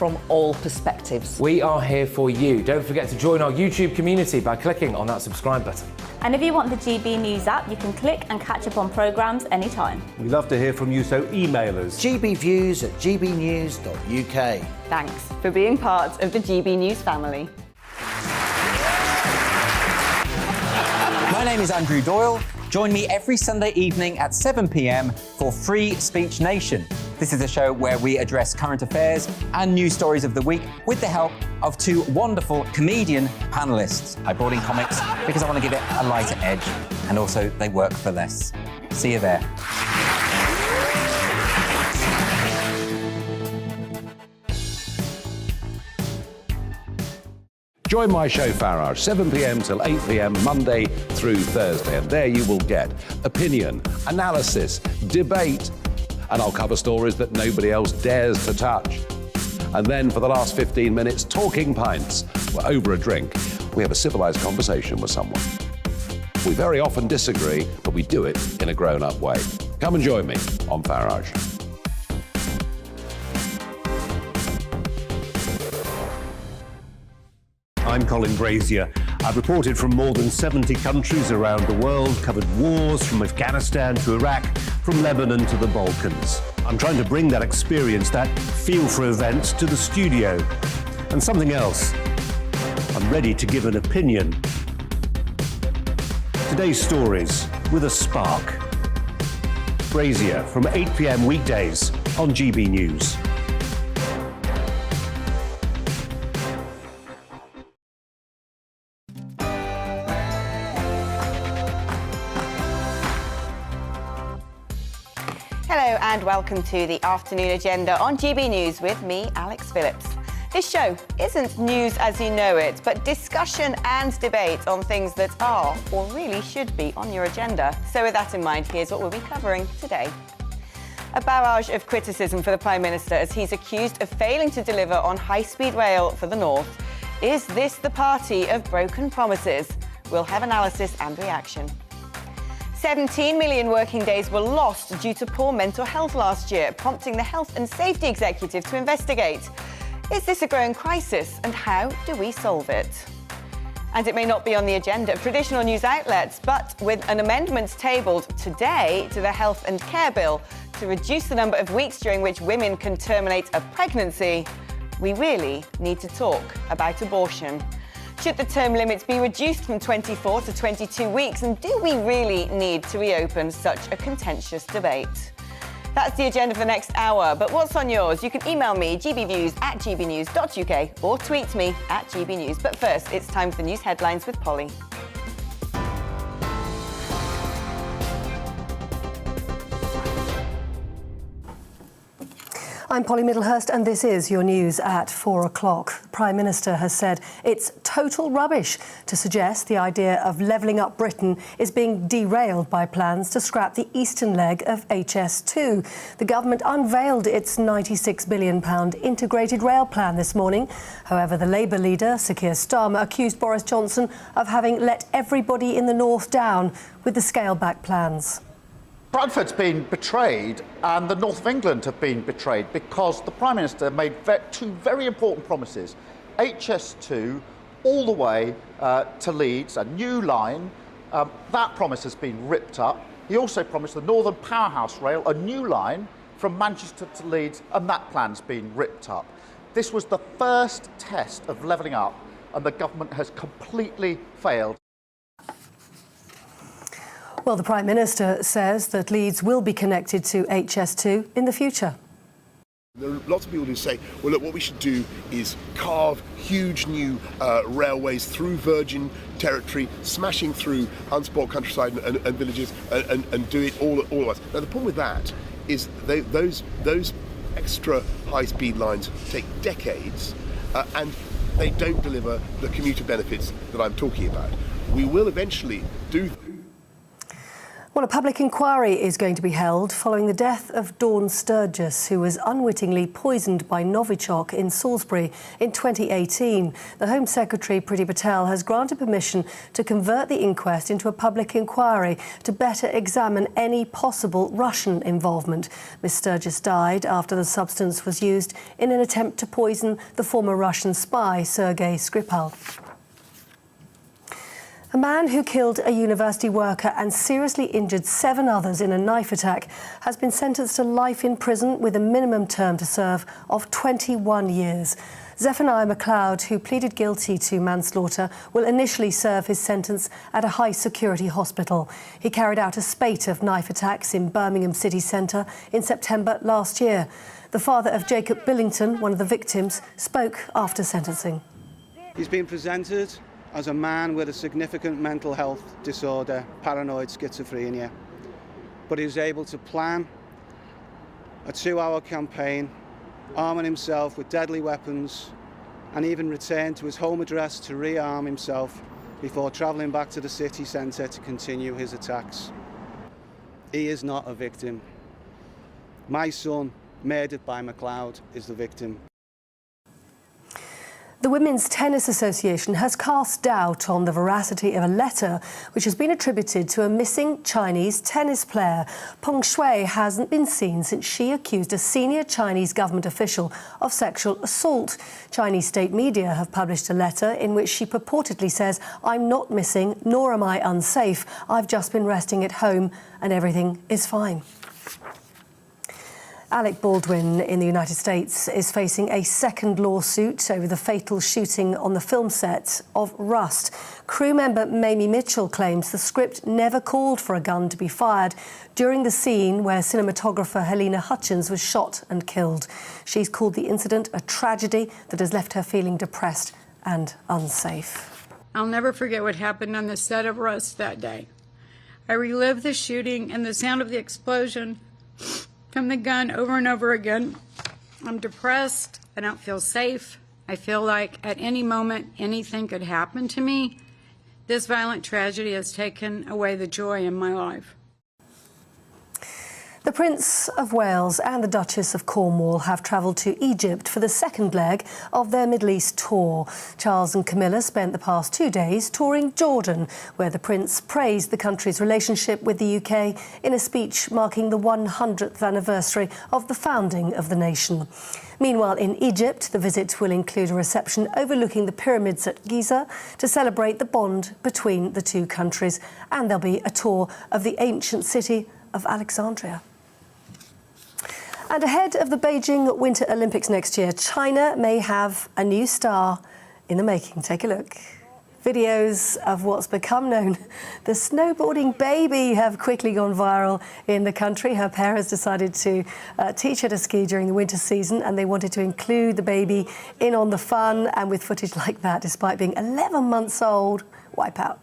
from all perspectives. We are here for you. Don't forget to join our YouTube community by clicking on that subscribe button. And if you want the GB News app, you can click and catch up on programmes anytime. We love to hear from you, so email us. gbviews@gbnews.uk. Thanks for being part of the GB News family. My name is Andrew Doyle. Join me every Sunday evening at 7 p.m. for Free Speech Nation. This is a show where we address current affairs and news stories of the week with the help of two wonderful comedian panellists. I brought in comics because I want to give it a lighter edge, and also they work for less. See you there. Join my show Farage, 7 p.m. till 8 p.m. Monday through Thursday, and there you will get opinion, analysis, debate, and I'll cover stories that nobody else dares to touch. And then for the last 15 minutes, talking pints. We're over a drink. We have a civilised conversation with someone. We very often disagree, but we do it in a grown-up way. Come and join me on Farage. I'm Colin Brazier. I've reported from more than 70 countries around the world, covered wars from Afghanistan to Iraq, from Lebanon to the Balkans. I'm trying to bring that experience, that feel for events, to the studio. And something else, I'm ready to give an opinion. Today's stories with a spark. Brazier from 8 p.m. weekdays on GB News. Hello and welcome to the afternoon agenda on GB News with me, Alex Phillips. This show isn't news as you know it, but discussion and debate on things that are, or really should be, on your agenda. So with that in mind, here's what we'll be covering today. A barrage of criticism for the Prime Minister as he's accused of failing to deliver on high-speed rail for the North. Is this the party of broken promises? We'll have analysis and reaction. 17 million working days were lost due to poor mental health last year, prompting the Health and Safety Executive to investigate. Is this a growing crisis, and how do we solve it? And it may not be on the agenda of traditional news outlets, but with an amendment tabled today to the Health and Care Bill to reduce the number of weeks during which women can terminate a pregnancy, we really need to talk about abortion. Should the term limits be reduced from 24 to 22 weeks? And do we really need to reopen such a contentious debate? That's the agenda for the next hour. But what's on yours? You can email me, gbviews@gbnews.uk, or tweet me @gbnews. But first, it's time for the news headlines with Polly. I'm Polly Middlehurst, and this is your news at 4 o'clock. The Prime Minister has said it's total rubbish to suggest the idea of levelling up Britain is being derailed by plans to scrap the eastern leg of HS2. The government unveiled its £96 billion integrated rail plan this morning. However, the Labour leader, Sir Keir Starmer, accused Boris Johnson of having let everybody in the north down with the scale-back plans. Bradford's been betrayed and the north of England have been betrayed because the Prime Minister made two very important promises. HS2 all the way to Leeds, a new line. That promise has been ripped up. He also promised the Northern Powerhouse Rail a new line from Manchester to Leeds, and that plan's been ripped up. This was the first test of levelling up, and the government has completely failed. Well, the Prime Minister says that Leeds will be connected to HS2 in the future. There are lots of people who say, well, look, what we should do is carve huge new railways through virgin territory, smashing through unspoiled countryside and villages, and do it all at once. Now, the problem with that is those extra high-speed lines take decades, and they don't deliver the commuter benefits that I'm talking about. We will eventually do them. Well, Well, a public inquiry is going to be held following the death of Dawn Sturgis, who was unwittingly poisoned by Novichok in Salisbury in 2018. The Home Secretary, Priti Patel, has granted permission to convert the inquest into a public inquiry to better examine any possible Russian involvement. Ms Sturgis died after the substance was used in an attempt to poison the former Russian spy, Sergei Skripal. A man who killed a university worker and seriously injured 7 others in a knife attack has been sentenced to life in prison with a minimum term to serve of 21 years. Zephaniah McLeod, who pleaded guilty to manslaughter, will initially serve his sentence at a high-security hospital. He carried out a spate of knife attacks in Birmingham city centre in September last year. The father of Jacob Billington, one of the victims, spoke after sentencing. He's been presented as a man with a significant mental health disorder, paranoid schizophrenia. But he was able to plan a 2-hour campaign, arming himself with deadly weapons, and even return to his home address to rearm himself before travelling back to the city centre to continue his attacks. He is not a victim. My son, murdered by McLeod, is the victim. The Women's Tennis Association has cast doubt on the veracity of a letter which has been attributed to a missing Chinese tennis player. Peng Shuai hasn't been seen since she accused a senior Chinese government official of sexual assault. Chinese state media have published a letter in which she purportedly says, "I'm not missing, nor am I unsafe. I've just been resting at home and everything is fine." Alec Baldwin in the United States is facing a second lawsuit over the fatal shooting on the film set of Rust. Crew member Mamie Mitchell claims the script never called for a gun to be fired during the scene where cinematographer Helena Hutchins was shot and killed. She's called the incident a tragedy that has left her feeling depressed and unsafe. I'll never forget what happened on the set of Rust that day. I relived the shooting and the sound of the explosion from the gun over and over again. I'm depressed. I don't feel safe. I feel like at any moment anything could happen to me. This violent tragedy has taken away the joy in my life. The Prince of Wales and the Duchess of Cornwall have travelled to Egypt for the second leg of their Middle East tour. Charles and Camilla spent the past 2 days touring Jordan, where the Prince praised the country's relationship with the UK in a speech marking the 100th anniversary of the founding of the nation. Meanwhile, in Egypt, the visit will include a reception overlooking the pyramids at Giza to celebrate the bond between the two countries, and there'll be a tour of the ancient city of Alexandria. And ahead of the Beijing Winter Olympics next year, China may have a new star in the making. Take a look. Videos of what's become known the snowboarding baby have quickly gone viral in the country. Her parents decided to teach her to ski during the winter season, and they wanted to include the baby in on the fun. And with footage like that, despite being 11 months old, wipe out.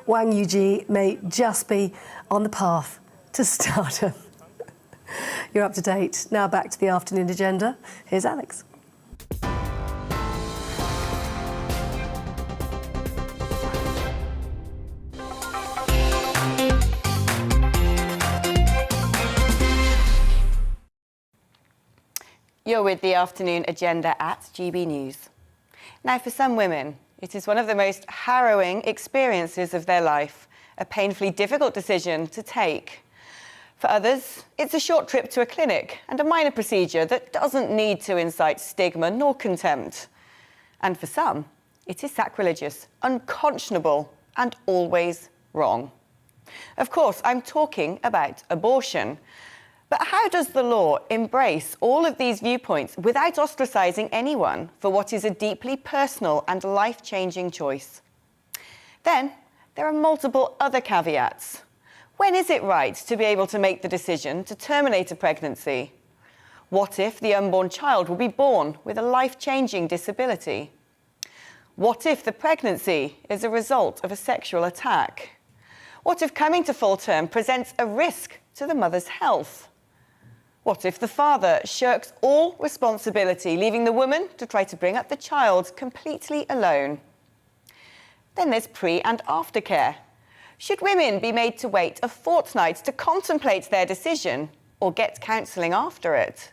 Wang Yuji may just be on the path to stardom. You're up to date. Now back to the afternoon agenda. Here's Alex. You're with the afternoon agenda at GB News. Now, for some women, it is one of the most harrowing experiences of their life, a painfully difficult decision to take. For others, it's a short trip to a clinic and a minor procedure that doesn't need to incite stigma nor contempt. And for some, it is sacrilegious, unconscionable, and always wrong. Of course, I'm talking about abortion. But how does the law embrace all of these viewpoints without ostracising anyone for what is a deeply personal and life-changing choice? Then, there are multiple other caveats. When is it right to be able to make the decision to terminate a pregnancy? What if the unborn child will be born with a life-changing disability? What if the pregnancy is a result of a sexual attack? What if coming to full term presents a risk to the mother's health? What if the father shirks all responsibility, leaving the woman to try to bring up the child completely alone? Then there's pre- and aftercare. Should women be made to wait a fortnight to contemplate their decision or get counselling after it?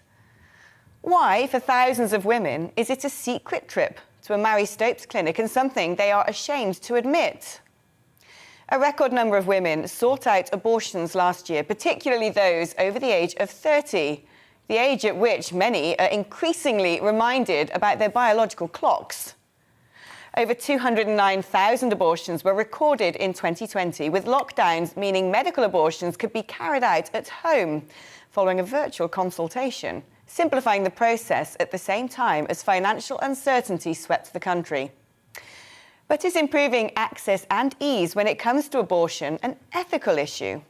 Why, for thousands of women, is it a secret trip to a Mary Stopes clinic and something they are ashamed to admit? A record number of women sought out abortions last year, particularly those over the age of 30, the age at which many are increasingly reminded about their biological clocks. Over 209,000 abortions were recorded in 2020, with lockdowns meaning medical abortions could be carried out at home following a virtual consultation, simplifying the process at the same time as financial uncertainty swept the country. But is improving access and ease when it comes to abortion an ethical issue?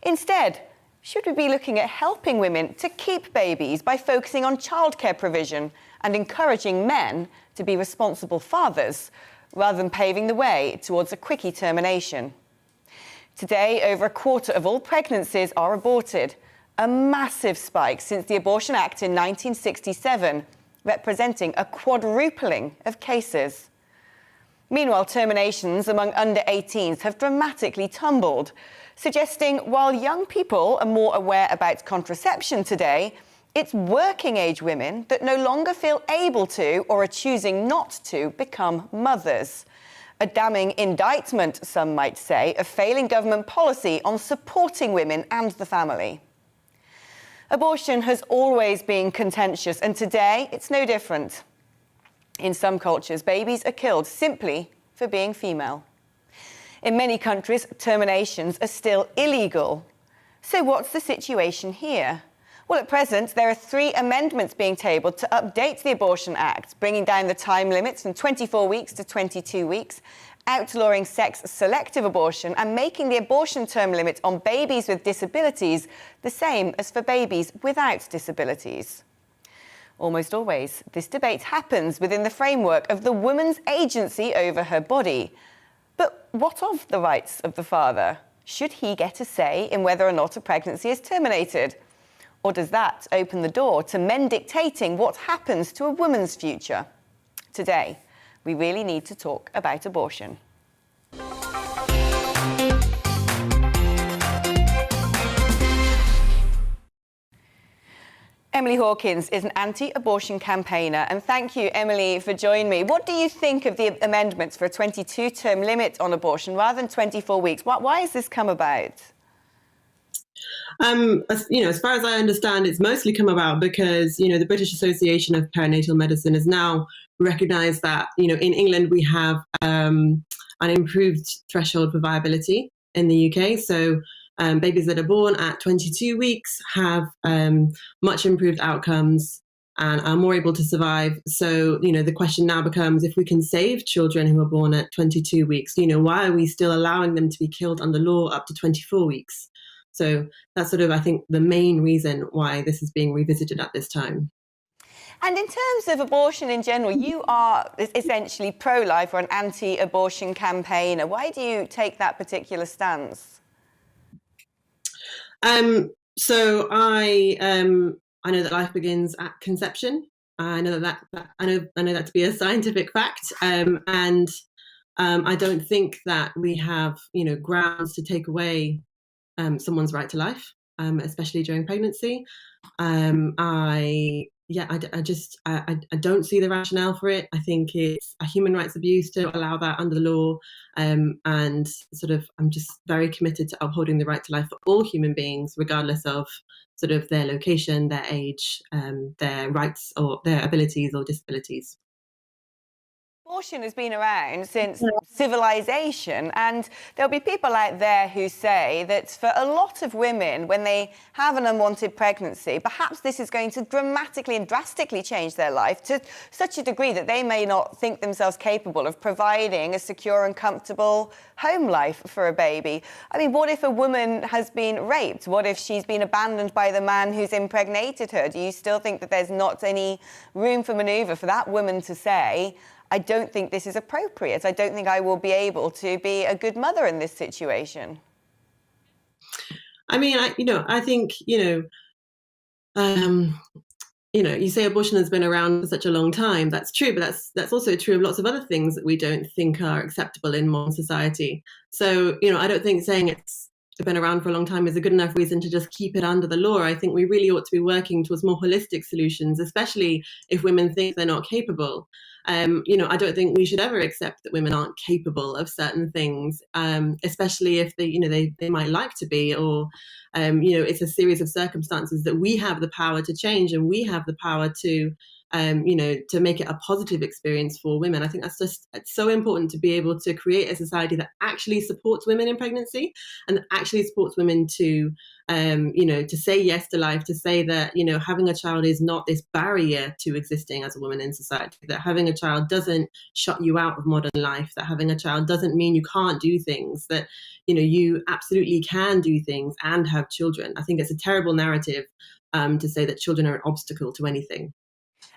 Instead, should we be looking at helping women to keep babies by focusing on childcare provision and encouraging men to be responsible fathers, rather than paving the way towards a quickie termination? Today, over a quarter of all pregnancies are aborted, a massive spike since the Abortion Act in 1967, representing a quadrupling of cases. Meanwhile, terminations among under 18s have dramatically tumbled, suggesting while young people are more aware about contraception today, it's working-age women that no longer feel able to or are choosing not to become mothers. A damning indictment, some might say, of failing government policy on supporting women and the family. Abortion has always been contentious, and today it's no different. In some cultures, babies are killed simply for being female. In many countries, terminations are still illegal. So what's the situation here? Well, at present, there are 3 amendments being tabled to update the Abortion Act, bringing down the time limits from 24 weeks to 22 weeks, outlawing sex-selective abortion and making the abortion term limit on babies with disabilities the same as for babies without disabilities. Almost always, this debate happens within the framework of the woman's agency over her body. But what of the rights of the father? Should he get a say in whether or not a pregnancy is terminated? Or does that open the door to men dictating what happens to a woman's future? Today, we really need to talk about abortion. Emily Hawkins is an anti-abortion campaigner, and thank you, Emily, for joining me. What do you think of the amendments for a 22-term limit on abortion rather than 24 weeks? Why has this come about? As far as I understand, it's mostly come about because, the British Association of Perinatal Medicine has now recognised that, in England we have an improved threshold for viability in the UK. So babies that are born at 22 weeks have much improved outcomes and are more able to survive. So, the question now becomes, if we can save children who are born at 22 weeks, why are we still allowing them to be killed under law up to 24 weeks? So that's sort of, I think, the main reason why this is being revisited at this time. And in terms of abortion in general, you are essentially pro-life or an anti-abortion campaigner. Why do you take that particular stance? So I know that life begins at conception. I know that I know that to be a scientific fact, and I don't think that we have grounds to take away someone's right to life, especially during pregnancy. I don't see the rationale for it. I think it's a human rights abuse to allow that under the law, and sort of I'm just very committed to upholding the right to life for all human beings, regardless of sort of their location, their age, their rights or their abilities or disabilities. Abortion has been around since civilization, and there'll be people out there who say that for a lot of women, when they have an unwanted pregnancy, perhaps this is going to dramatically and drastically change their life to such a degree that they may not think themselves capable of providing a secure and comfortable home life for a baby. I mean, what if a woman has been raped? What if she's been abandoned by the man who's impregnated her? Do you still think that there's not any room for manoeuvre for that woman to say, I don't think this is appropriate. I don't think I will be able to be a good mother in this situation? I mean, I think, you say abortion has been around for such a long time. That's true, but that's also true of lots of other things that we don't think are acceptable in modern society. So, I don't think saying it's been around for a long time is a good enough reason to just keep it under the law. I think we really ought to be working towards more holistic solutions, especially if women think they're not capable. I don't think we should ever accept that women aren't capable of certain things, especially if they might like to be, or it's a series of circumstances that we have the power to change, and we have the power to to make it a positive experience for women. I think it's so important to be able to create a society that actually supports women in pregnancy and that actually supports women to, to say yes to life, to say that, having a child is not this barrier to existing as a woman in society, that having a child doesn't shut you out of modern life, that having a child doesn't mean you can't do things, that, you absolutely can do things and have children. I think it's a terrible narrative to say that children are an obstacle to anything.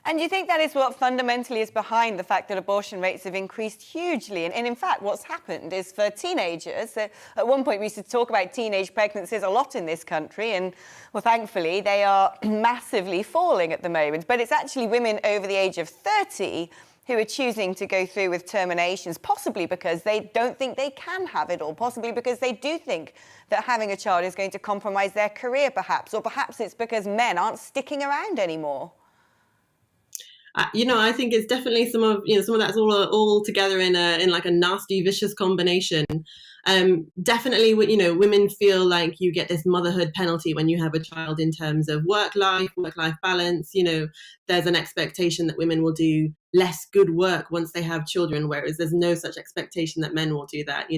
And you think that is what fundamentally is behind the fact that abortion rates have increased hugely? And in fact, what's happened is for teenagers, at one point we used to talk about teenage pregnancies a lot in this country, and well, thankfully, they are massively falling at the moment. But it's actually women over the age of 30 who are choosing to go through with terminations, possibly because they don't think they can have it all, possibly because they do think that having a child is going to compromise their career, perhaps, or perhaps it's because men aren't sticking around anymore. I think it's definitely some of that's all together in like a nasty, vicious combination. Definitely, women feel like you get this motherhood penalty when you have a child in terms of work-life balance. There's an expectation that women will do less good work once they have children, whereas there's no such expectation that men will do that.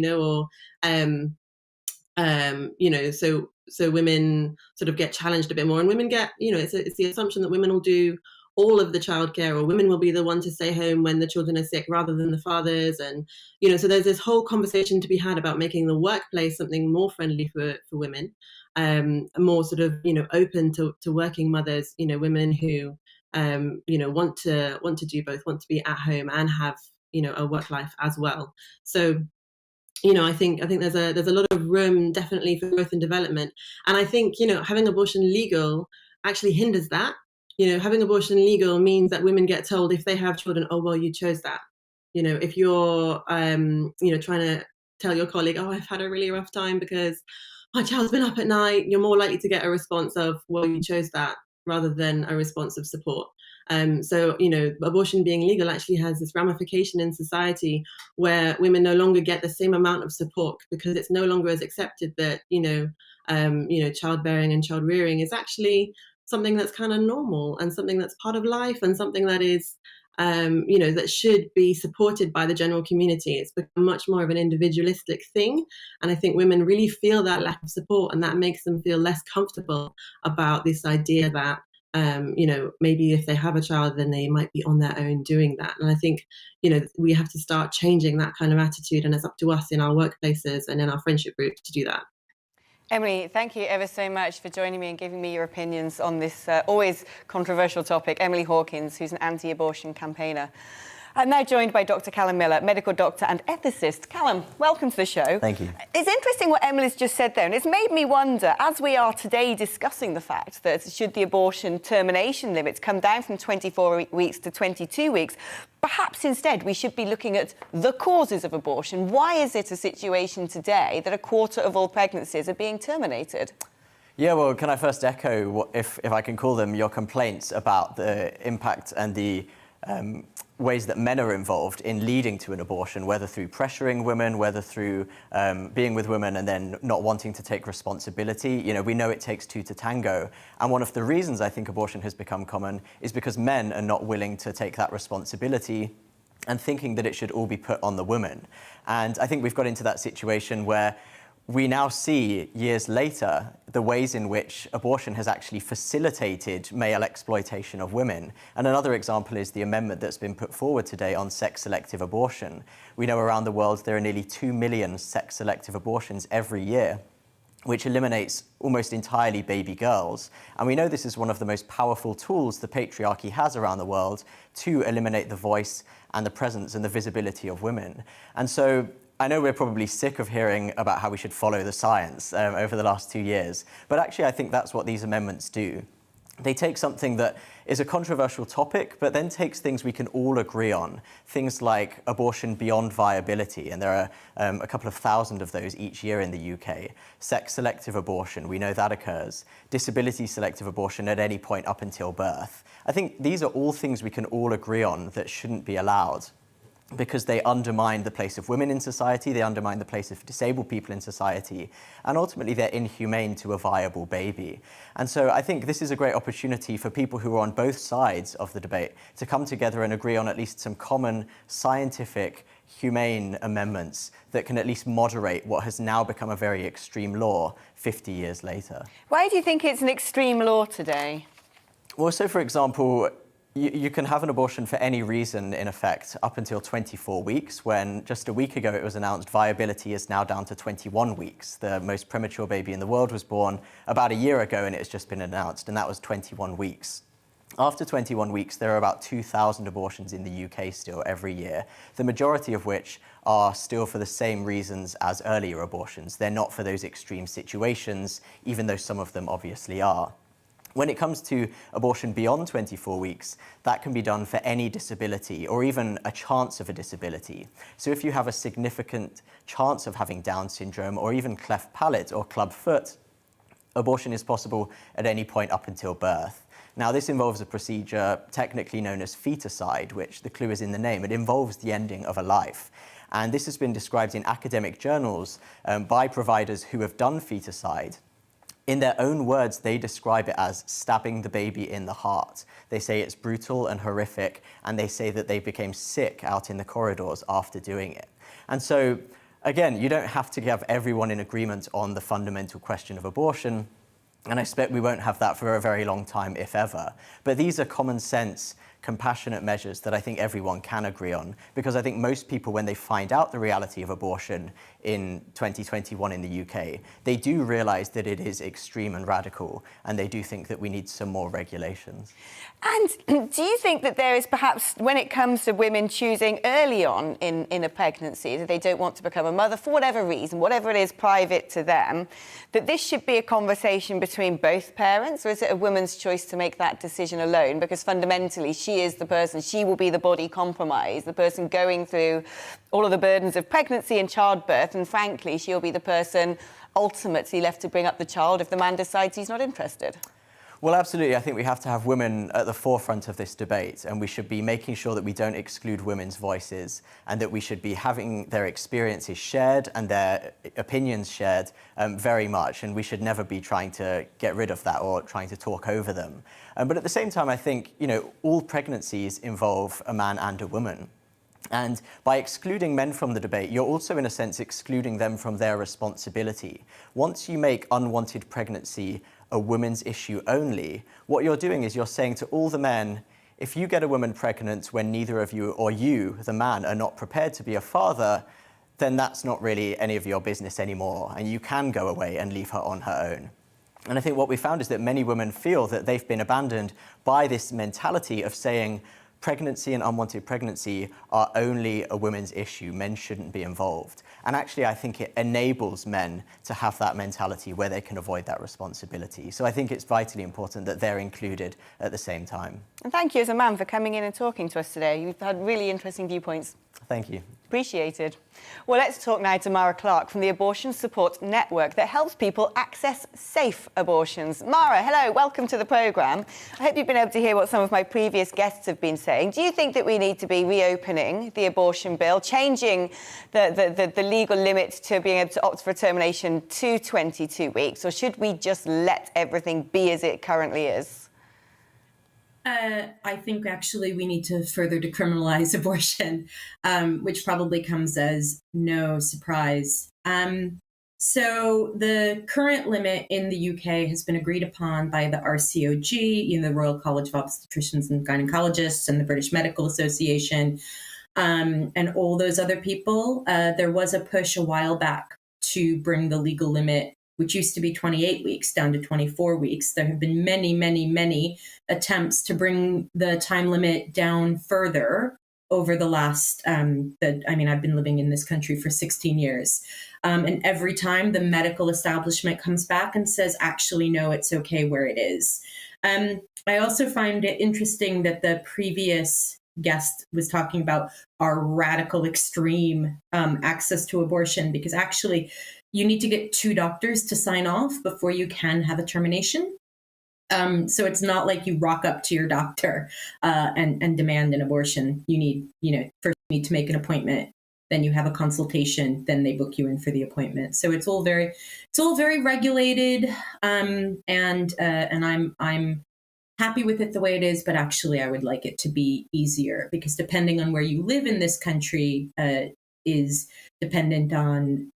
So women sort of get challenged a bit more, and women get, it's the assumption that women will do all of the childcare, or women will be the one to stay home when the children are sick rather than the fathers. And, so there's this whole conversation to be had about making the workplace something more friendly for women, more sort of, open to working mothers, women who, want to do both, want to be at home and have, a work life as well. So, I think there's a lot of room definitely for growth and development. And I think, having abortion legal actually hinders that. Having abortion legal means that women get told if they have children, oh, well, you chose that. If you're, trying to tell your colleague, oh, I've had a really rough time because my child's been up at night, you're more likely to get a response of, well, you chose that, rather than a response of support. So, abortion being legal actually has this ramification in society where women no longer get the same amount of support, because it's no longer as accepted that, childbearing and child rearing is actually something that's kind of normal and something that's part of life and something that is, that should be supported by the general community. It's become much more of an individualistic thing. And I think women really feel that lack of support, and that makes them feel less comfortable about this idea that, maybe if they have a child, then they might be on their own doing that. And I think, we have to start changing that kind of attitude, and it's up to us in our workplaces and in our friendship groups to do that. Emily, thank you ever so much for joining me and giving me your opinions on this always controversial topic. Emily Hawkins, who's an anti-abortion campaigner. I'm now joined by Dr. Callum Miller, medical doctor and ethicist. Callum, welcome to the show. Thank you. It's interesting what Emily's just said there, and it's made me wonder, as we are today discussing the fact that should the abortion termination limits come down from 24 weeks to 22 weeks, perhaps instead we should be looking at the causes of abortion. Why is it a situation today that a quarter of all pregnancies are being terminated? Yeah, well, can I first echo, if I can call them, your complaints about the impact and the ways that men are involved in leading to an abortion, whether through pressuring women, whether through being with women and then not wanting to take responsibility. We know it takes two to tango. And one of the reasons I think abortion has become common is because men are not willing to take that responsibility and thinking that it should all be put on the woman. And I think we've got into that situation where we now see, years later, the ways in which abortion has actually facilitated male exploitation of women. And another example is the amendment that's been put forward today on sex-selective abortion. We know around the world there are nearly 2 million sex-selective abortions every year, which eliminates almost entirely baby girls. And we know this is one of the most powerful tools the patriarchy has around the world to eliminate the voice and the presence and the visibility of women. And so I know we're probably sick of hearing about how we should follow the science over the last 2 years, but actually I think that's what these amendments do. They take something that is a controversial topic, but then takes things we can all agree on, things like abortion beyond viability, and there are a couple of thousand of those each year in the UK. Sex-selective abortion, we know that occurs. Disability-selective abortion at any point up until birth. I think these are all things we can all agree on that shouldn't be allowed, because they undermine the place of women in society, they undermine the place of disabled people in society, and ultimately they're inhumane to a viable baby. And so I think this is a great opportunity for people who are on both sides of the debate to come together and agree on at least some common scientific, humane amendments that can at least moderate what has now become a very extreme law 50 years later. Why do you think it's an extreme law today? Well, so for example, you can have an abortion for any reason, in effect, up until 24 weeks, when just a week ago it was announced viability is now down to 21 weeks. The most premature baby in the world was born about a year ago, and it's just been announced, and that was 21 weeks. After 21 weeks, there are about 2,000 abortions in the UK still every year, the majority of which are still for the same reasons as earlier abortions. They're not for those extreme situations, even though some of them obviously are. When it comes to abortion beyond 24 weeks, that can be done for any disability or even a chance of a disability. So if you have a significant chance of having Down syndrome or even cleft palate or club foot, abortion is possible at any point up until birth. Now, this involves a procedure technically known as feticide, which the clue is in the name. It involves the ending of a life. And this has been described in academic journals by providers who have done feticide. In their own words, they describe it as stabbing the baby in the heart. They say it's brutal and horrific, and they say that they became sick out in the corridors after doing it. And so, again, you don't have to have everyone in agreement on the fundamental question of abortion, and I expect we won't have that for a very long time, if ever. But these are common sense, compassionate measures that I think everyone can agree on, because I think most people, when they find out the reality of abortion in 2021 in the UK, they do realise that it is extreme and radical, and they do think that we need some more regulations. And do you think that there is perhaps, when it comes to women choosing early on in a pregnancy, that they don't want to become a mother for whatever reason, whatever it is private to them, that this should be a conversation between both parents, or is it a woman's choice to make that decision alone? Because fundamentally, she is the person, she will be the body compromised, the person going through all of the burdens of pregnancy and childbirth, and frankly, she'll be the person ultimately left to bring up the child if the man decides he's not interested. Well, absolutely. I think we have to have women at the forefront of this debate, and we should be making sure that we don't exclude women's voices, and that we should be having their experiences shared and their opinions shared very much, and we should never be trying to get rid of that or trying to talk over them. But at the same time, I think, all pregnancies involve a man and a woman. And by excluding men from the debate, you're also, in a sense, excluding them from their responsibility. Once you make unwanted pregnancy a women's issue only, what you're doing is you're saying to all the men, if you get a woman pregnant when neither of you or you, the man, are not prepared to be a father, then that's not really any of your business anymore, and you can go away and leave her on her own. And I think what we found is that many women feel that they've been abandoned by this mentality of saying, pregnancy and unwanted pregnancy are only a women's issue. Men shouldn't be involved. And actually, I think it enables men to have that mentality where they can avoid that responsibility. So I think it's vitally important that they're included at the same time. And thank you as a man for coming in and talking to us today. You've had really interesting viewpoints. Thank you. Appreciated. Well, let's talk now to Mara Clark from the Abortion Support Network that helps people access safe abortions. Mara, hello, welcome to the programme. I hope you've been able to hear what some of my previous guests have been saying. Do you think that we need to be reopening the abortion bill, changing the legal limit to being able to opt for a termination to 22 weeks, or should we just let everything be as it currently is? I think actually we need to further decriminalize abortion, which probably comes as no surprise. So the current limit in the UK has been agreed upon by the RCOG, the Royal College of Obstetricians and Gynecologists, and the British Medical Association, and all those other people. There was a push a while back to bring the legal limit, which used to be 28 weeks, down to 24 weeks. There have been many, many, many attempts to bring the time limit down further over the last, I've been living in this country for 16 years. And every time the medical establishment comes back and says, actually, no, it's okay where it is. I also find it interesting that the previous guest was talking about our radical extreme access to abortion, because actually you need to get 2 doctors to sign off before you can have a termination. So it's not like you rock up to your doctor and demand an abortion. You need, first you need to make an appointment, then you have a consultation, then they book you in for the appointment. So it's all very regulated, and I'm happy with it the way it is. But actually, I would like it to be easier, because depending on where you live in this country is dependent on.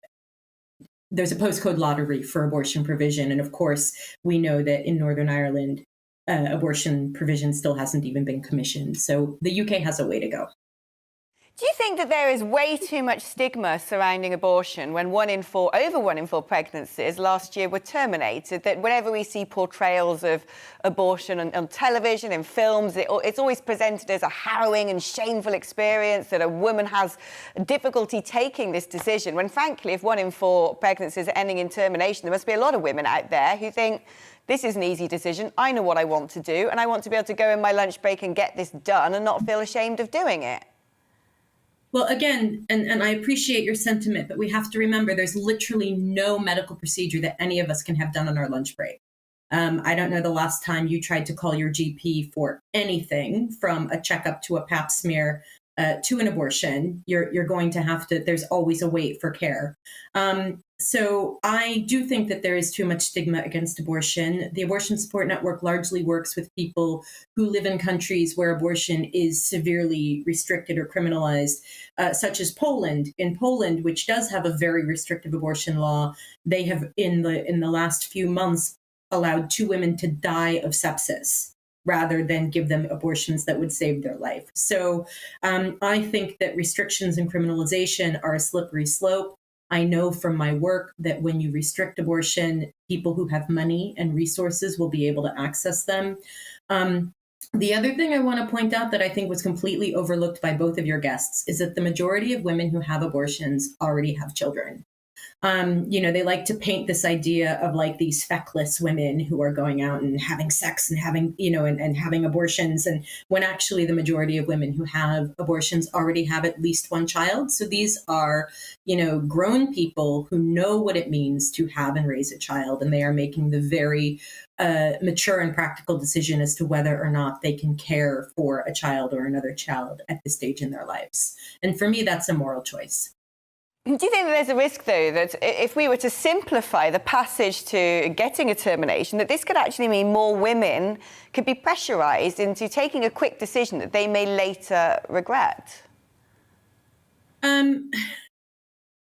There's a postcode lottery for abortion provision. And of course, we know that in Northern Ireland, abortion provision still hasn't even been commissioned. So the UK has a way to go. Do you think that there is way too much stigma surrounding abortion when over 1 in 4 pregnancies last year were terminated? That whenever we see portrayals of abortion on television, in films, it's always presented as a harrowing and shameful experience, that a woman has difficulty taking this decision, when frankly, if 1 in 4 pregnancies are ending in termination, there must be a lot of women out there who think, this is an easy decision, I know what I want to do, and I want to be able to go in my lunch break and get this done and not feel ashamed of doing it. Well, again, and I appreciate your sentiment, but we have to remember there's literally no medical procedure that any of us can have done on our lunch break. I don't know the last time you tried to call your GP for anything, from a checkup to a pap smear to an abortion. You're going to have to, there's always a wait for care. So I do think that there is too much stigma against abortion. The Abortion Support Network largely works with people who live in countries where abortion is severely restricted or criminalized, such as Poland. In Poland, which does have a very restrictive abortion law, they have in the last few months allowed 2 women to die of sepsis rather than give them abortions that would save their life. So I think that restrictions and criminalization are a slippery slope. I know from my work that when you restrict abortion, people who have money and resources will be able to access them. The other thing I want to point out that I think was completely overlooked by both of your guests is that the majority of women who have abortions already have children. They like to paint this idea of like these feckless women who are going out and having sex and having, and having abortions. And when actually the majority of women who have abortions already have at least 1 child. So these are, grown people who know what it means to have and raise a child. And they are making the very mature and practical decision as to whether or not they can care for a child or another child at this stage in their lives. And for me, that's a moral choice. Do you think that there's a risk, though, that if we were to simplify the passage to getting a termination, that this could actually mean more women could be pressurised into taking a quick decision that they may later regret? And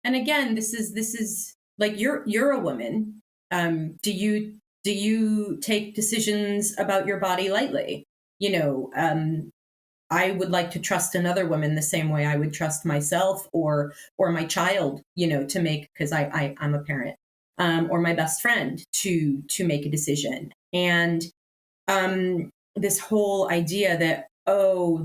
again, this is like you're a woman. Do you take decisions about your body lightly? I would like to trust another woman the same way I would trust myself or my child, to make, because I'm a parent, or my best friend to make a decision. And this whole idea that,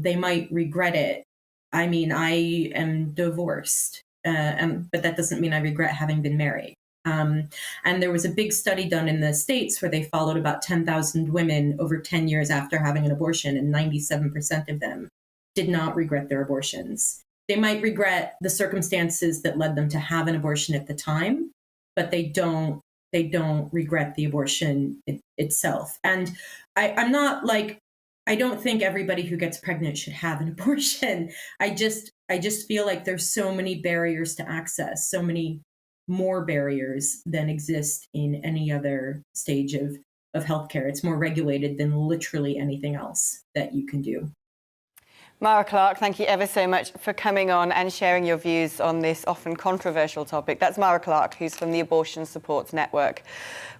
they might regret it. I mean, I am divorced, but that doesn't mean I regret having been married. And there was a big study done in the States where they followed about 10,000 women over 10 years after having an abortion, and 97% of them did not regret their abortions. They might regret the circumstances that led them to have an abortion at the time, but they don't regret the abortion itself. And I'm not like, I don't think everybody who gets pregnant should have an abortion. I just feel like there's so many barriers to access, so many more barriers than exist in any other stage of healthcare. It's more regulated than literally anything else that you can do. Mara Clarke, thank you ever so much for coming on and sharing your views on this often controversial topic. That's Mara Clarke, who's from the Abortion Support Network.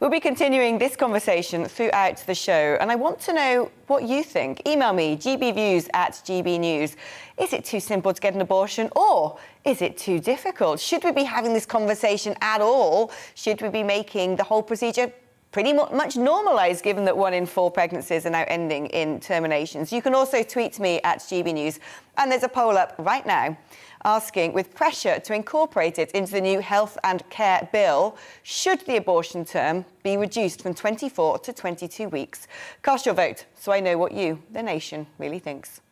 We'll be continuing this conversation throughout the show, and I want to know what you think. Email me, gbviews@gbnews. Is it too simple to get an abortion, or is it too difficult? Should we be having this conversation at all? Should we be making the whole procedure pretty much normalised, given that 1 in 4 pregnancies are now ending in terminations. You can also tweet me at GB News, and there's a poll up right now asking, with pressure to incorporate it into the new health and care bill, should the abortion term be reduced from 24 to 22 weeks? Cast your vote so I know what you, the nation, really thinks.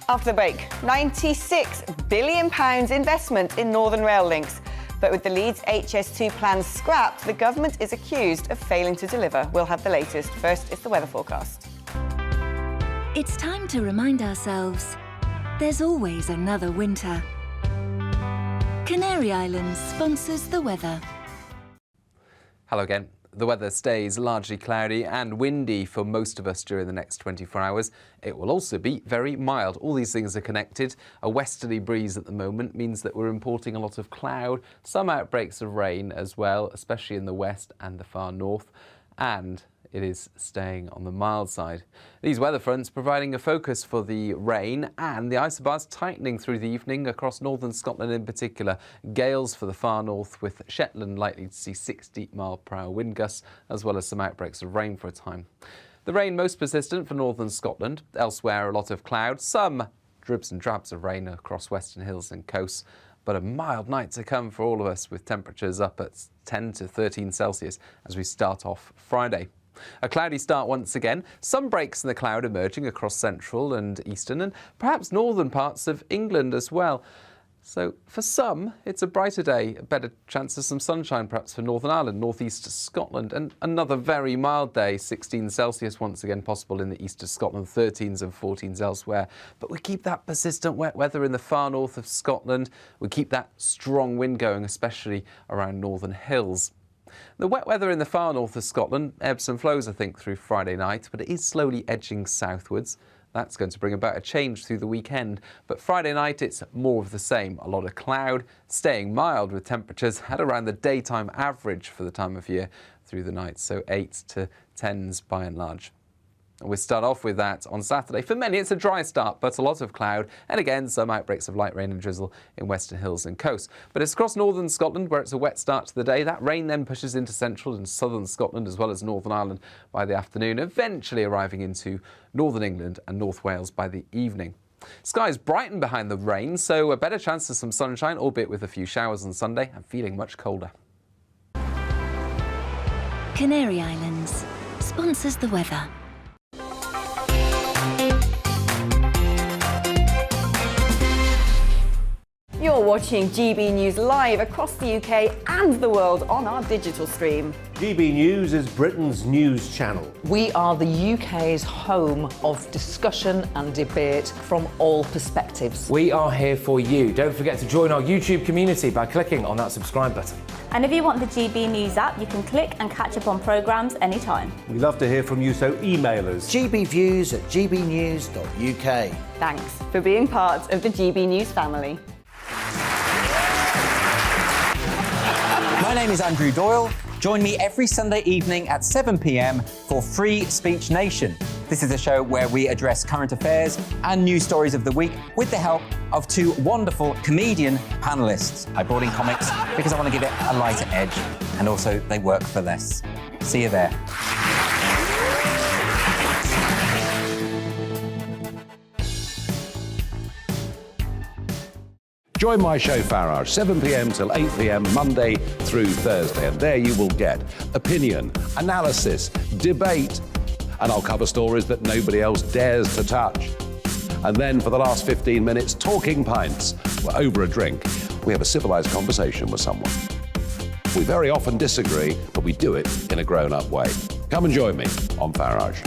After the break, £96 billion investment in Northern Rail links. But with the Leeds HS2 plans scrapped, the government is accused of failing to deliver. We'll have the latest. First, it's the weather forecast. It's time to remind ourselves there's always another winter. Canary Islands sponsors the weather. Hello again. The weather stays largely cloudy and windy for most of us during the next 24 hours. It will also be very mild. All these things are connected. A westerly breeze at the moment means that we're importing a lot of cloud, some outbreaks of rain as well, especially in the west and the far north, and it is staying on the mild side. These weather fronts providing a focus for the rain and the isobars tightening through the evening across northern Scotland in particular. Gales for the far north, with Shetland likely to see 60-mile-per-hour wind gusts, as well as some outbreaks of rain for a time. The rain most persistent for northern Scotland. Elsewhere, a lot of cloud, some dribs and drabs of rain across western hills and coasts. But a mild night to come for all of us, with temperatures up at 10 to 13 Celsius as we start off Friday. A cloudy start once again, some breaks in the cloud emerging across central and eastern and perhaps northern parts of England as well. So for some, it's a brighter day, a better chance of some sunshine perhaps for Northern Ireland, northeast Scotland, and another very mild day, 16 Celsius once again possible in the east of Scotland, 13s and 14s elsewhere. But we keep that persistent wet weather in the far north of Scotland. We keep that strong wind going, especially around northern hills. The wet weather in the far north of Scotland ebbs and flows, I think, through Friday night, but it is slowly edging southwards. That's going to bring about a change through the weekend. But Friday night, it's more of the same. A lot of cloud, staying mild with temperatures at around the daytime average for the time of year through the night, so 8s to 10s by and large. We'll start off with that on Saturday. For many, it's a dry start, but a lot of cloud, and again, some outbreaks of light rain and drizzle in western hills and coasts. But it's across northern Scotland where it's a wet start to the day. That rain then pushes into central and southern Scotland, as well as Northern Ireland by the afternoon, eventually arriving into northern England and North Wales by the evening. Skies brighten behind the rain, so a better chance of some sunshine, albeit with a few showers on Sunday, and feeling much colder. Canary Islands sponsors the weather. You're watching GB News live across the UK and the world on our digital stream. GB News is Britain's news channel. We are the UK's home of discussion and debate from all perspectives. We are here for you. Don't forget to join our YouTube community by clicking on that subscribe button. And if you want the GB News app, you can click and catch up on programmes anytime. We love to hear from you, so email us. gbviews@gbnews.uk. Thanks for being part of the GB News family. My name is Andrew Doyle. Join me every Sunday evening at 7 p.m. for Free Speech Nation. This is a show where we address current affairs and news stories of the week with the help of 2 wonderful comedian panellists. I brought in comics because I want to give it a lighter edge, and also they work for less. See you there. Join my show Farage, 7 p.m. till 8 p.m. Monday through Thursday, and there you will get opinion, analysis, debate, and I'll cover stories that nobody else dares to touch. And then for the last 15 minutes, talking pints. We're over a drink. We have a civilised conversation with someone. We very often disagree, but we do it in a grown-up way. Come and join me on Farage.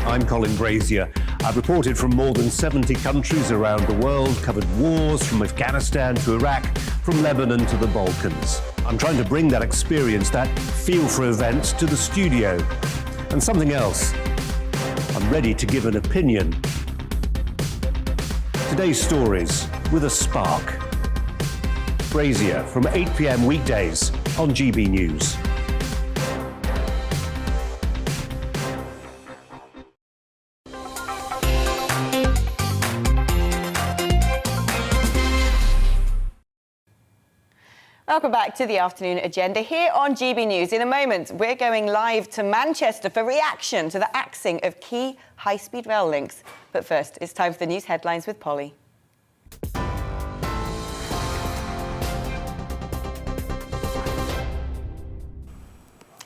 I'm Colin Brazier. I've reported from more than 70 countries around the world, covered wars from Afghanistan to Iraq, from Lebanon to the Balkans. I'm trying to bring that experience, that feel for events, to the studio. And something else, I'm ready to give an opinion. Today's stories with a spark. Brazier from 8 p.m. weekdays on GB News. Welcome back to the afternoon agenda here on GB News. In a moment, we're going live to Manchester for reaction to the axing of key high-speed rail links. But first, it's time for the news headlines with Polly.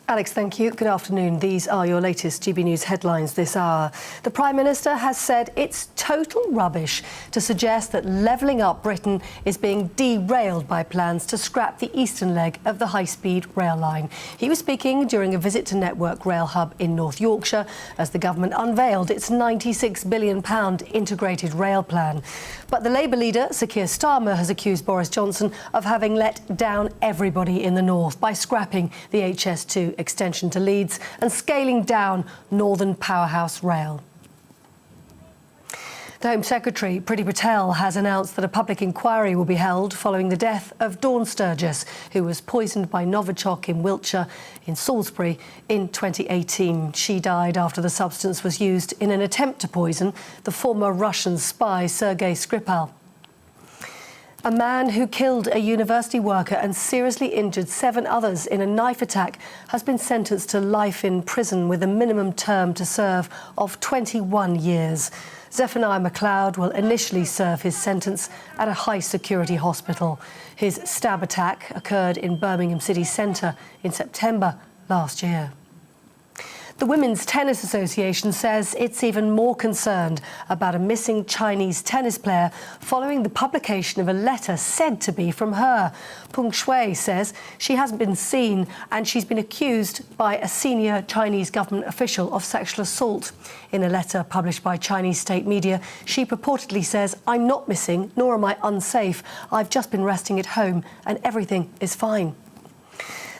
Alex, thank you. Good afternoon. These are your latest GB News headlines this hour. The Prime Minister has said it's total rubbish to suggest that levelling up Britain is being derailed by plans to scrap the eastern leg of the high-speed rail line. He was speaking during a visit to Network Rail Hub in North Yorkshire as the government unveiled its £96 billion integrated rail plan. But the Labour leader, Sir Keir Starmer, has accused Boris Johnson of having let down everybody in the north by scrapping the HS2 extension to Leeds and scaling down Northern Powerhouse Rail. The Home Secretary, Priti Patel, has announced that a public inquiry will be held following the death of Dawn Sturgis, who was poisoned by Novichok in Wiltshire in Salisbury in 2018. She died after the substance was used in an attempt to poison the former Russian spy Sergei Skripal. A man who killed a university worker and seriously injured 7 others in a knife attack has been sentenced to life in prison with a minimum term to serve of 21 years. Zephaniah McLeod will initially serve his sentence at a high-security hospital. His stab attack occurred in Birmingham city centre in September last year. The Women's Tennis Association says it's even more concerned about a missing Chinese tennis player following the publication of a letter said to be from her. Peng Shui says she hasn't been seen and she's been accused by a senior Chinese government official of sexual assault. In a letter published by Chinese state media, she purportedly says, "I'm not missing, nor am I unsafe. I've just been resting at home and everything is fine."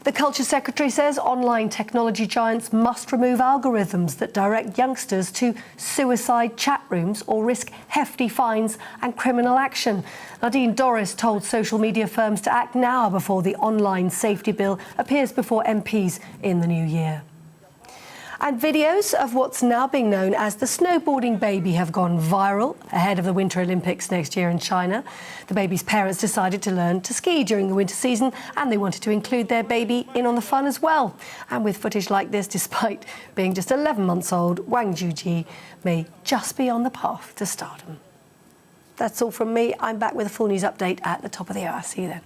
The Culture Secretary says online technology giants must remove algorithms that direct youngsters to suicide chat rooms or risk hefty fines and criminal action. Nadine Dorris told social media firms to act now before the online safety bill appears before MPs in the new year. And videos of what's now being known as the snowboarding baby have gone viral ahead of the Winter Olympics next year in China. The baby's parents decided to learn to ski during the winter season and they wanted to include their baby in on the fun as well. And with footage like this, despite being just 11 months old, Wang Juji may just be on the path to stardom. That's all from me. I'm back with a full news update at the top of the hour. See you then.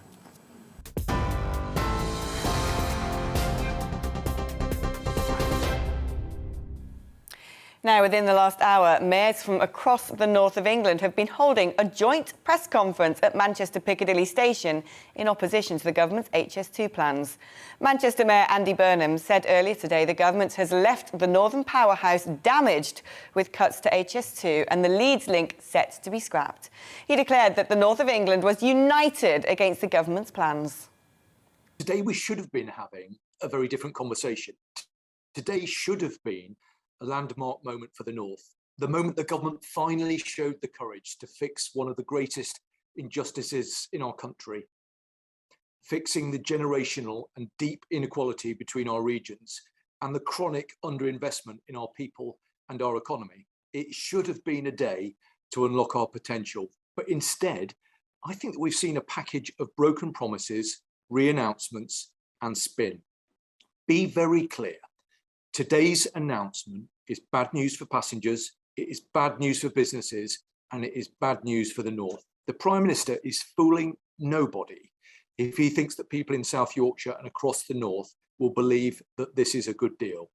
Now, within the last hour, mayors from across the north of England have been holding a joint press conference at Manchester Piccadilly Station in opposition to the government's HS2 plans. Manchester Mayor Andy Burnham said earlier today the government has left the Northern Powerhouse damaged with cuts to HS2 and the Leeds link set to be scrapped. He declared that the north of England was united against the government's plans. Today we should have been having a very different conversation. Today should have been a landmark moment for the North, the moment the government finally showed the courage to fix one of the greatest injustices in our country, fixing the generational and deep inequality between our regions and the chronic underinvestment in our people and our economy. It should have been a day to unlock our potential, but instead, I think that we've seen a package of broken promises, re-announcements and spin. Be very clear. Today's announcement is bad news for passengers, it is bad news for businesses, and it is bad news for the North. The Prime Minister is fooling nobody if he thinks that people in South Yorkshire and across the North will believe that this is a good deal.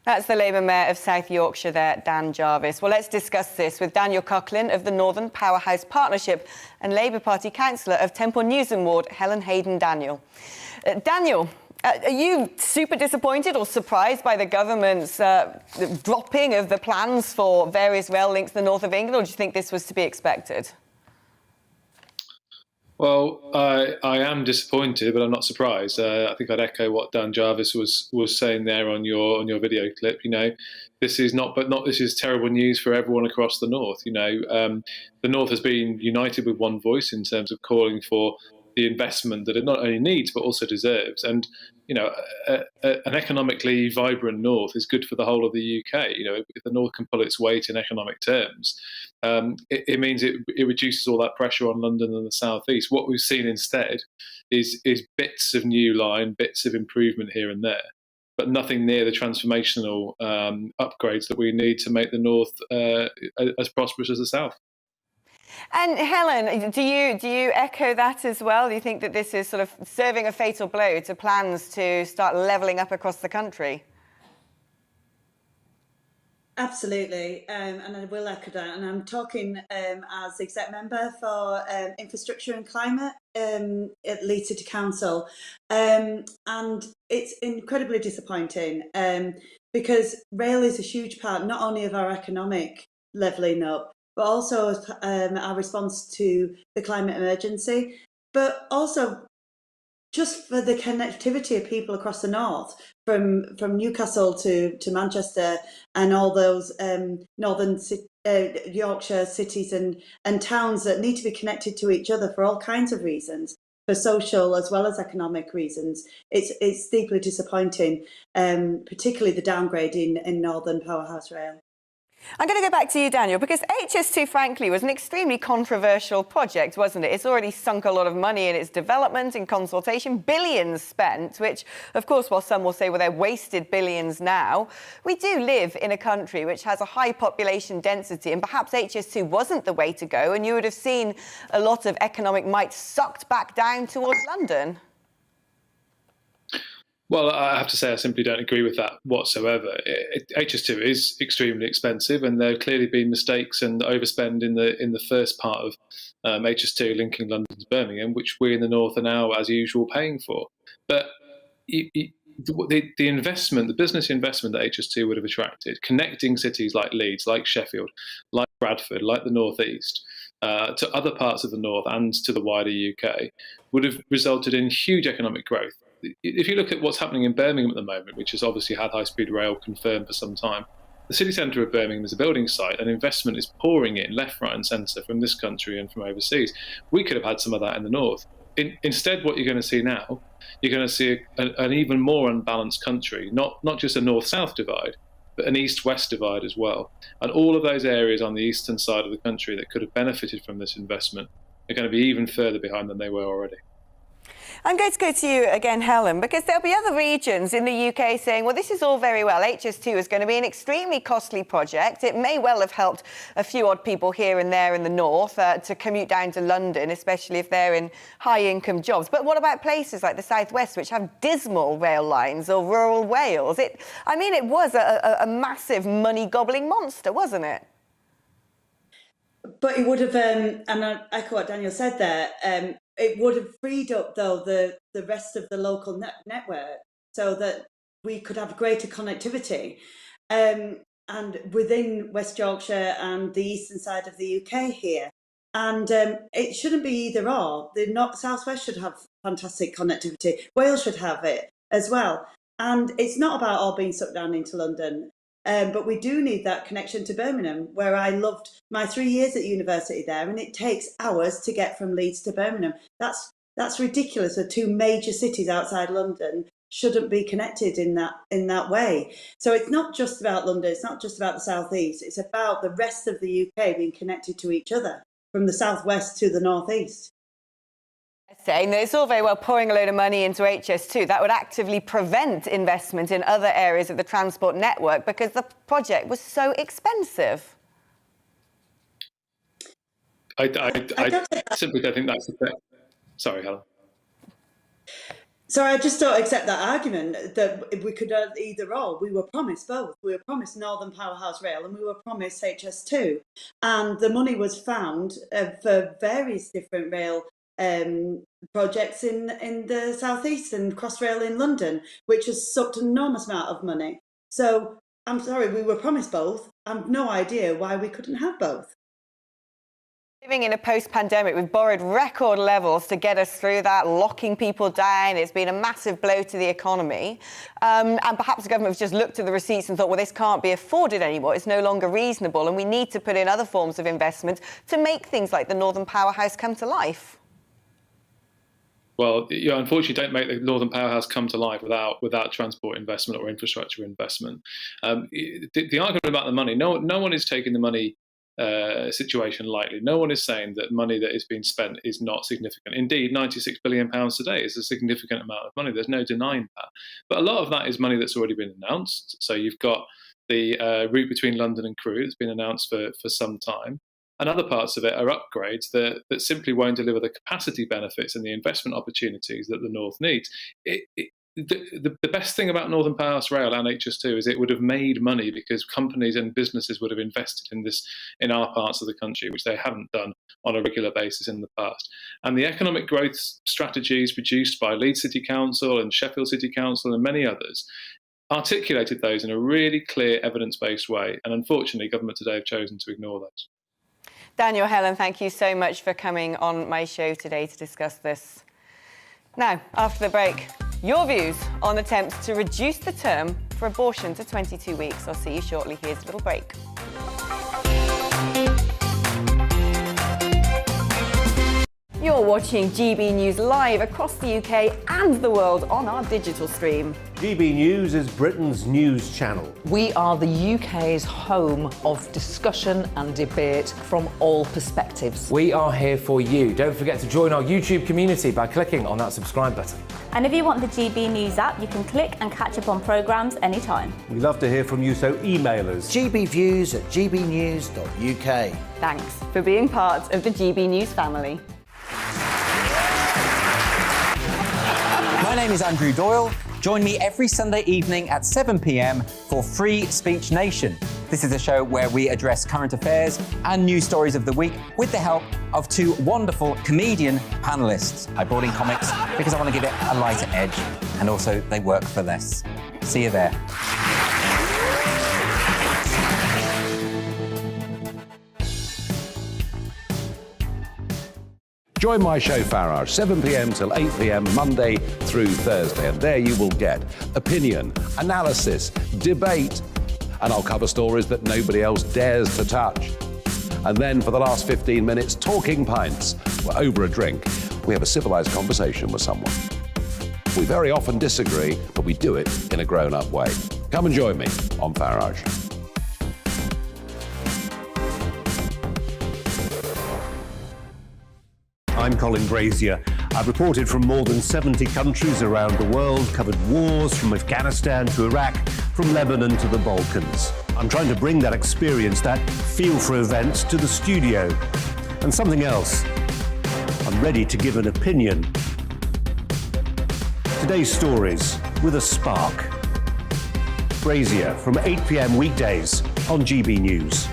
That's the Labour Mayor of South Yorkshire there, Dan Jarvis. Well, let's discuss this with Daniel Coughlin of the Northern Powerhouse Partnership and Labour Party Councillor of Temple Newsam Ward, Helen Hayden-Daniel. Daniel, are you super disappointed or surprised by the government's dropping of the plans for various rail links in the north of England, or do you think this was to be expected? Well, I am disappointed, but I'm not surprised. I think I'd echo what Dan Jarvis was saying there on your video clip. You know, this is this is terrible news for everyone across the north. You know, the north has been united with one voice in terms of calling for the investment that it not only needs but also deserves. And an economically vibrant north is good for the whole of the UK. If the north can pull its weight in economic terms, it means it reduces all that pressure on London and the southeast. What we've seen instead is bits of new line, bits of improvement here and there, but nothing near the transformational upgrades that we need to make the north as prosperous as the south. And Helen, do you echo that as well? Do you think that this is sort of serving a fatal blow to plans to start levelling up across the country? Absolutely, and I will echo that. And I'm talking as exec member for infrastructure and climate at Leeds City Council, and it's incredibly disappointing because rail is a huge part not only of our economic levelling up, but also our response to the climate emergency, but also just for the connectivity of people across the north, from Newcastle to Manchester and all those northern Yorkshire cities and towns that need to be connected to each other for all kinds of reasons, for social as well as economic reasons. It's deeply disappointing, particularly the downgrade in Northern Powerhouse Rail. I'm going to go back to you, Daniel, because HS2, frankly, was an extremely controversial project, wasn't it? It's already sunk a lot of money in its development, in consultation, billions spent, which, of course, while some will say, well, they're wasted billions now, we do live in a country which has a high population density, and perhaps HS2 wasn't the way to go, and you would have seen a lot of economic might sucked back down towards London. Well, I have to say I simply don't agree with that whatsoever. HS2 is extremely expensive, and there have clearly been mistakes and overspend in the first part of HS2 linking London to Birmingham, which we in the north are now, as usual, paying for. But the investment, the business investment that HS2 would have attracted, connecting cities like Leeds, like Sheffield, like Bradford, like the North East, to other parts of the north and to the wider UK, would have resulted in huge economic growth. If you look at what's happening in Birmingham at the moment, which has obviously had high-speed rail confirmed for some time, the city centre of Birmingham is a building site and investment is pouring in left, right and centre from this country and from overseas. We could have had some of that in the north. Instead, what you're going to see now, you're going to see an even more unbalanced country, not just a north-south divide, but an east-west divide as well. And all of those areas on the eastern side of the country that could have benefited from this investment are going to be even further behind than they were already. I'm going to go to you again, Helen, because there'll be other regions in the UK saying, well, this is all very well. HS2 is going to be an extremely costly project. It may well have helped a few odd people here and there in the north to commute down to London, especially if they're in high-income jobs. But what about places like the southwest, which have dismal rail lines, or rural Wales? It was a massive money-gobbling monster, wasn't it? But it would have, and I echo what Daniel said there, it would have freed up, though, the rest of the local network so that we could have greater connectivity. And within West Yorkshire and the eastern side of the UK here. And it shouldn't be either or. The southwest should have fantastic connectivity. Wales should have it as well. And it's not about all being sucked down into London. But we do need that connection to Birmingham, where I loved my 3 years at university there, and it takes hours to get from Leeds to Birmingham. That's ridiculous. The two major cities outside London shouldn't be connected in that way. So it's not just about London. It's not just about the southeast. It's about the rest of the UK being connected to each other, from the southwest to the northeast. Saying that it's all very well pouring a load of money into HS2. That would actively prevent investment in other areas of the transport network because the project was so expensive. I simply don't think that's the fair. Sorry, Helen. So I just don't accept that argument that we could either or. We were promised both. We were promised Northern Powerhouse Rail and we were promised HS2. And the money was found for various different rail projects in the southeast and Crossrail in London, which has sucked an enormous amount of money. So I'm sorry, we were promised both. I've no idea why we couldn't have both. Living in a post-pandemic, we've borrowed record levels to get us through that, locking people down. It's been a massive blow to the economy. And perhaps the government has just looked at the receipts and thought, well, this can't be afforded anymore. It's no longer reasonable. And we need to put in other forms of investment to make things like the Northern Powerhouse come to life. well, you unfortunately don't make the Northern Powerhouse come to life without transport investment or infrastructure investment. The argument about the money, no one is taking the money situation lightly. No one is saying that money that is being spent is not significant. Indeed, £96 billion today is a significant amount of money. There's no denying that. But a lot of that is money that's already been announced. So you've got the route between London and Crewe that's been announced for some time. And other parts of it are upgrades that simply won't deliver the capacity benefits and the investment opportunities that the North needs. The best thing about Northern Powerhouse Rail and HS2 is it would have made money because companies and businesses would have invested in our parts of the country, which they haven't done on a regular basis in the past. And the economic growth strategies produced by Leeds City Council and Sheffield City Council and many others articulated those in a really clear, evidence-based way. And unfortunately, government today have chosen to ignore those. Daniel, Helen, thank you so much for coming on my show today to discuss this. Now, after the break, your views on attempts to reduce the term for abortion to 22 weeks. I'll see you shortly. Here's a little break. You're watching GB News live across the UK and the world on our digital stream. GB News is Britain's news channel. We are the UK's home of discussion and debate from all perspectives. We are here for you. Don't forget to join our YouTube community by clicking on that subscribe button. And if you want the GB News app, you can click and catch up on programmes anytime. We love to hear from you, so email us. gbviews@gbnews.uk. Thanks for being part of the GB News family. My name is Andrew Doyle. Join me every Sunday evening at 7 p.m. for Free Speech Nation. This is a show where we address current affairs and news stories of the week with the help of two wonderful comedian panellists. I brought in comics because I want to give it a lighter edge, and also they work for less. See you there. Join my show Farage, 7 p.m. till 8 p.m. Monday through Thursday, and there you will get opinion, analysis, debate, and I'll cover stories that nobody else dares to touch. And then for the last 15 minutes, talking pints. We're over a drink. We have a civilised conversation with someone. We very often disagree, but we do it in a grown-up way. Come and join me on Farage. I'm Colin Brazier. I've reported from more than 70 countries around the world, covered wars from Afghanistan to Iraq, from Lebanon to the Balkans. I'm trying to bring that experience, that feel for events, to the studio. And something else, I'm ready to give an opinion. Today's stories with a spark. Brazier from 8 p.m. weekdays on GB News.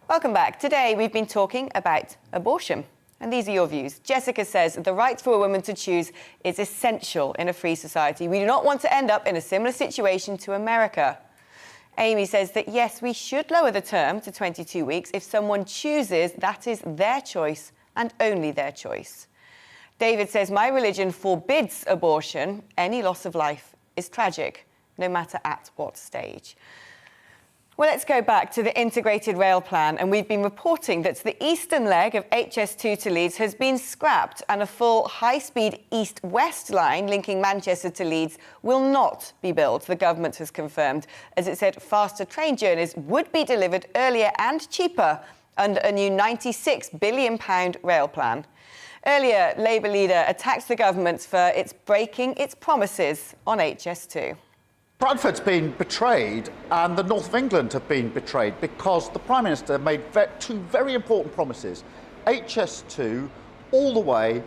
Welcome back. Today we've been talking about abortion. And these are your views. Jessica says the right for a woman to choose is essential in a free society. We do not want to end up in a similar situation to America. Amy says that yes, we should lower the term to 22 weeks. If someone chooses, that is their choice and only their choice. David says my religion forbids abortion. Any loss of life is tragic, no matter at what stage. Well, let's go back to the integrated rail plan, and we've been reporting that the eastern leg of HS2 to Leeds has been scrapped and a full high-speed east-west line linking Manchester to Leeds will not be built, the government has confirmed. As it said, faster train journeys would be delivered earlier and cheaper under a new £96 billion rail plan. Earlier, Labour leader attacked the government for its breaking its promises on HS2. Bradford's been betrayed and the north of England have been betrayed because the Prime Minister made two very important promises. HS2 all the way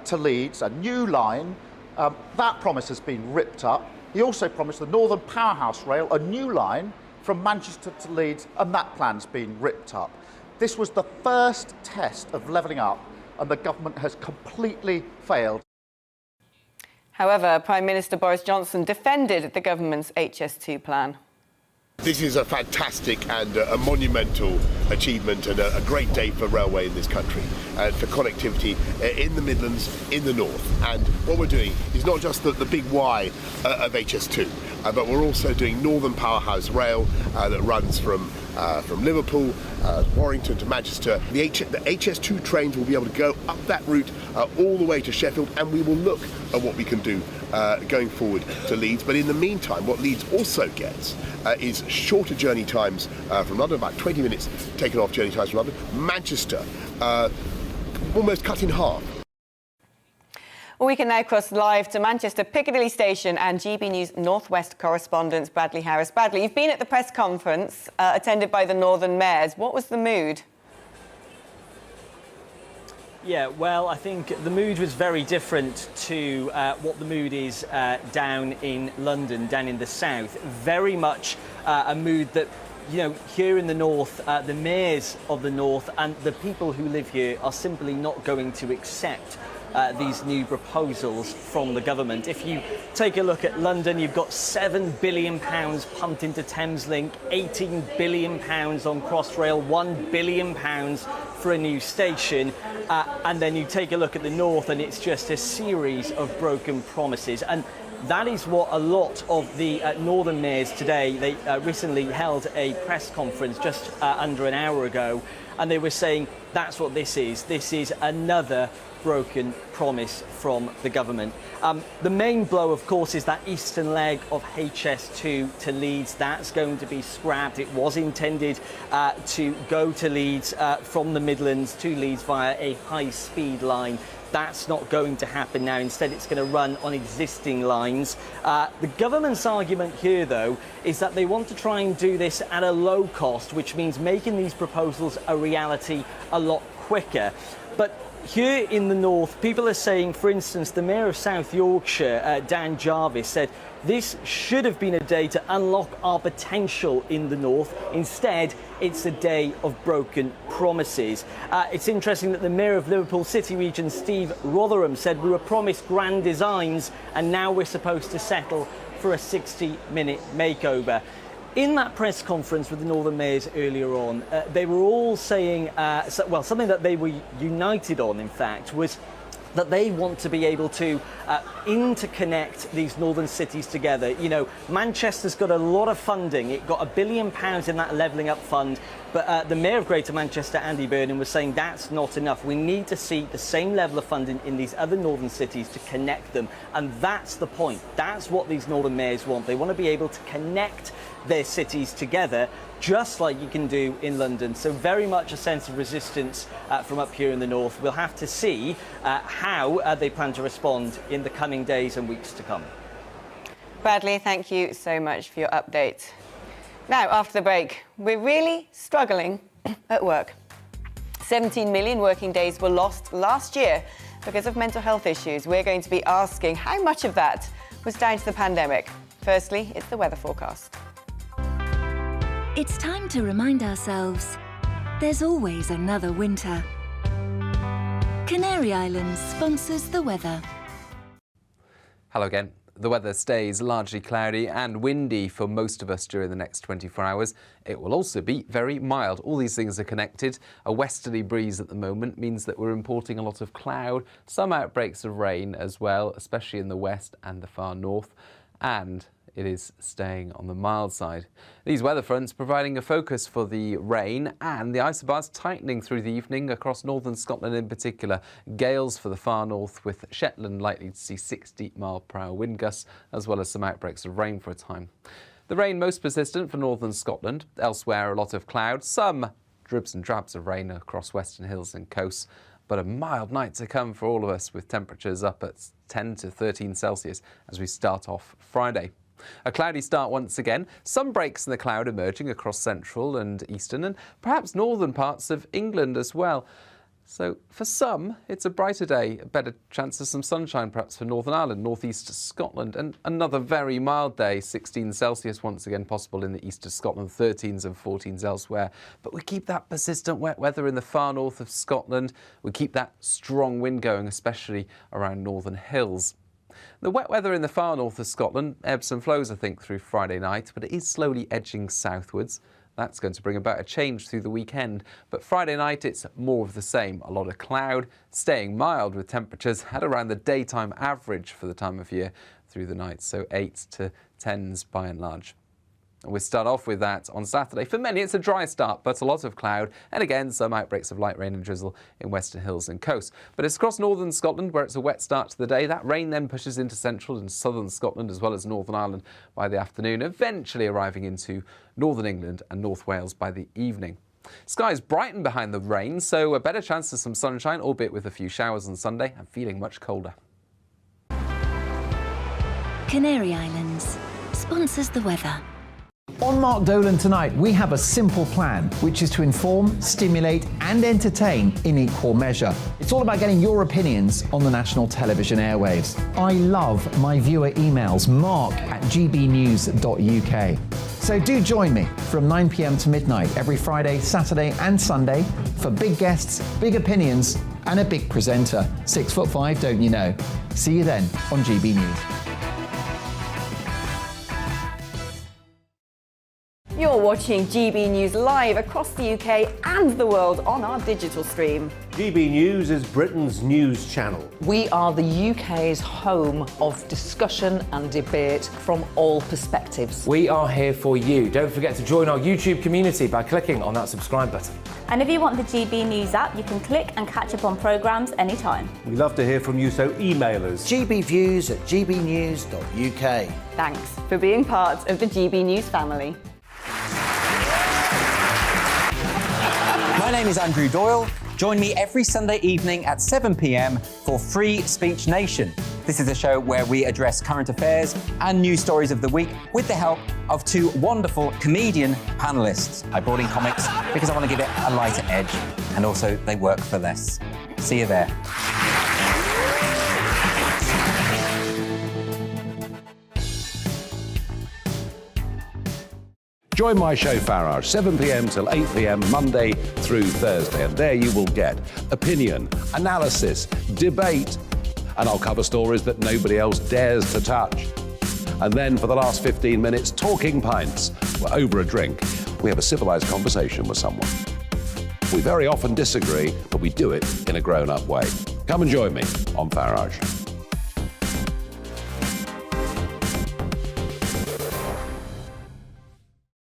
to Leeds, a new line. That promise has been ripped up. He also promised the Northern Powerhouse Rail a new line from Manchester to Leeds, and that plan's been ripped up. This was the first test of levelling up, and the government has completely failed. However, Prime Minister Boris Johnson defended the government's HS2 plan. This is a fantastic and a monumental achievement and a great day for railway in this country and for connectivity in the Midlands, in the North. And what we're doing is not just the big Y of HS2, but we're also doing Northern Powerhouse Rail that runs from Liverpool, Warrington to Manchester. The HS2 trains will be able to go up that route all the way to Sheffield, and we will look at what we can do going forward to Leeds. But in the meantime, what Leeds also gets is shorter journey times from London, about 20 minutes taken off journey times from London. Manchester, almost cut in half. We can now cross live to Manchester Piccadilly Station and GB News North West correspondent Bradley Harris. Bradley, you've been at the press conference attended by the Northern Mayors. What was the mood? Yeah, well, I think the mood was very different to what the mood is down in London, down in the south. Very much a mood that, you know, here in the north, the mayors of the north and the people who live here are simply not going to accept these new proposals from the government. If you take a look at London, you've got £7 billion pumped into Thameslink, £18 billion on Crossrail, £1 billion for a new station. And then you take a look at the north and it's just a series of broken promises. And that is what a lot of the northern mayors today, they recently held a press conference just under an hour ago, and they were saying that's what this is. This is another broken promise from the government. The main blow, of course, is that eastern leg of HS2 to Leeds. That's going to be scrapped. It was intended to go to Leeds from the Midlands to Leeds via a high-speed line. That's not going to happen now. Instead, it's going to run on existing lines. The government's argument here, though, is that they want to try and do this at a low cost, which means making these proposals a reality a lot quicker. But here in the north, people are saying, for instance, the Mayor of South Yorkshire, Dan Jarvis, said this should have been a day to unlock our potential in the north. Instead, it's a day of broken promises. It's interesting that the Mayor of Liverpool City Region, Steve Rotherham, said we were promised grand designs and now we're supposed to settle for a 60-minute makeover. In that press conference with the Northern Mayors earlier on, they were all saying, well, something that they were united on, in fact, was that they want to be able to interconnect these northern cities together. You know, Manchester's got a lot of funding. It got £1 billion in that levelling up fund. But the Mayor of Greater Manchester, Andy Burnham, was saying that's not enough. We need to see the same level of funding in these other northern cities to connect them. And that's the point. That's what these northern mayors want. They want to be able to connect their cities together, just like you can do in London. So very much a sense of resistance from up here in the north. We'll have to see how they plan to respond in the coming days and weeks to come. Bradley, thank you so much for your update. Now, after the break, we're really struggling at work. 17 million working days were lost last year because of mental health issues. We're going to be asking how much of that was down to the pandemic. Firstly, it's the weather forecast. It's time to remind ourselves there's always another winter. Canary Islands sponsors the weather. Hello again. The weather stays largely cloudy and windy for most of us during the next 24 hours. It will also be very mild. All these things are connected. A westerly breeze at the moment means that we're importing a lot of cloud, some outbreaks of rain as well, especially in the west and the far north. And it is staying on the mild side. These weather fronts providing a focus for the rain and the isobars tightening through the evening across northern Scotland in particular. Gales for the far north with Shetland likely to see 60-mile-per-hour wind gusts as well as some outbreaks of rain for a time. The rain most persistent for northern Scotland. Elsewhere a lot of cloud, some dribs and drabs of rain across western hills and coasts. But a mild night to come for all of us with temperatures up at 10 to 13 Celsius as we start off Friday. A cloudy start once again, some breaks in the cloud emerging across central and eastern and perhaps northern parts of England as well. So for some, it's a brighter day, a better chance of some sunshine perhaps for Northern Ireland, northeast Scotland, and another very mild day, 16 Celsius once again possible in the east of Scotland, 13s and 14s elsewhere. But we keep that persistent wet weather in the far north of Scotland. We keep that strong wind going, especially around northern hills. The wet weather in the far north of Scotland ebbs and flows, I think, through Friday night, but it is slowly edging southwards. That's going to bring about a change through the weekend. But Friday night, it's more of the same. A lot of cloud, staying mild with temperatures at around the daytime average for the time of year through the night, so 8s to 10s by and large. And we start off with that on Saturday. For many, it's a dry start, but a lot of cloud, and again, some outbreaks of light rain and drizzle in western hills and coast. But it's across northern Scotland where it's a wet start to the day. That rain then pushes into central and southern Scotland as well as Northern Ireland by the afternoon, eventually arriving into northern England and North Wales by the evening. Skies brighten behind the rain, so a better chance of some sunshine, albeit with a few showers on Sunday, and feeling much colder. Canary Islands sponsors the weather. On Mark Dolan tonight, we have a simple plan, which is to inform, stimulate and entertain in equal measure. It's all about getting your opinions on the national television airwaves. I love my viewer emails, mark@gbnews.uk. So do join me from 9 p.m. to midnight every Friday, Saturday and Sunday for big guests, big opinions and a big presenter. 6'5", don't you know? See you then on GB News. You're watching GB News live across the UK and the world on our digital stream. GB News is Britain's news channel. We are the UK's home of discussion and debate from all perspectives. We are here for you. Don't forget to join our YouTube community by clicking on that subscribe button. And if you want the GB News app, you can click and catch up on programmes anytime. We love to hear from you, so email us. gbviews@gbnews.uk. Thanks for being part of the GB News family. My name is Andrew Doyle. Join me every Sunday evening at 7 p.m. for Free Speech Nation. This is a show where we address current affairs and news stories of the week with the help of two wonderful comedian panellists. I brought in comics because I want to give it a lighter edge, and also they work for less. See you there. Join my show Farage, 7 p.m. till 8 p.m. Monday through Thursday, and there you will get opinion, analysis, debate, and I'll cover stories that nobody else dares to touch. And then for the last 15 minutes, talking pints. We're over a drink. We have a civilised conversation with someone. We very often disagree, but we do it in a grown-up way. Come and join me on Farage.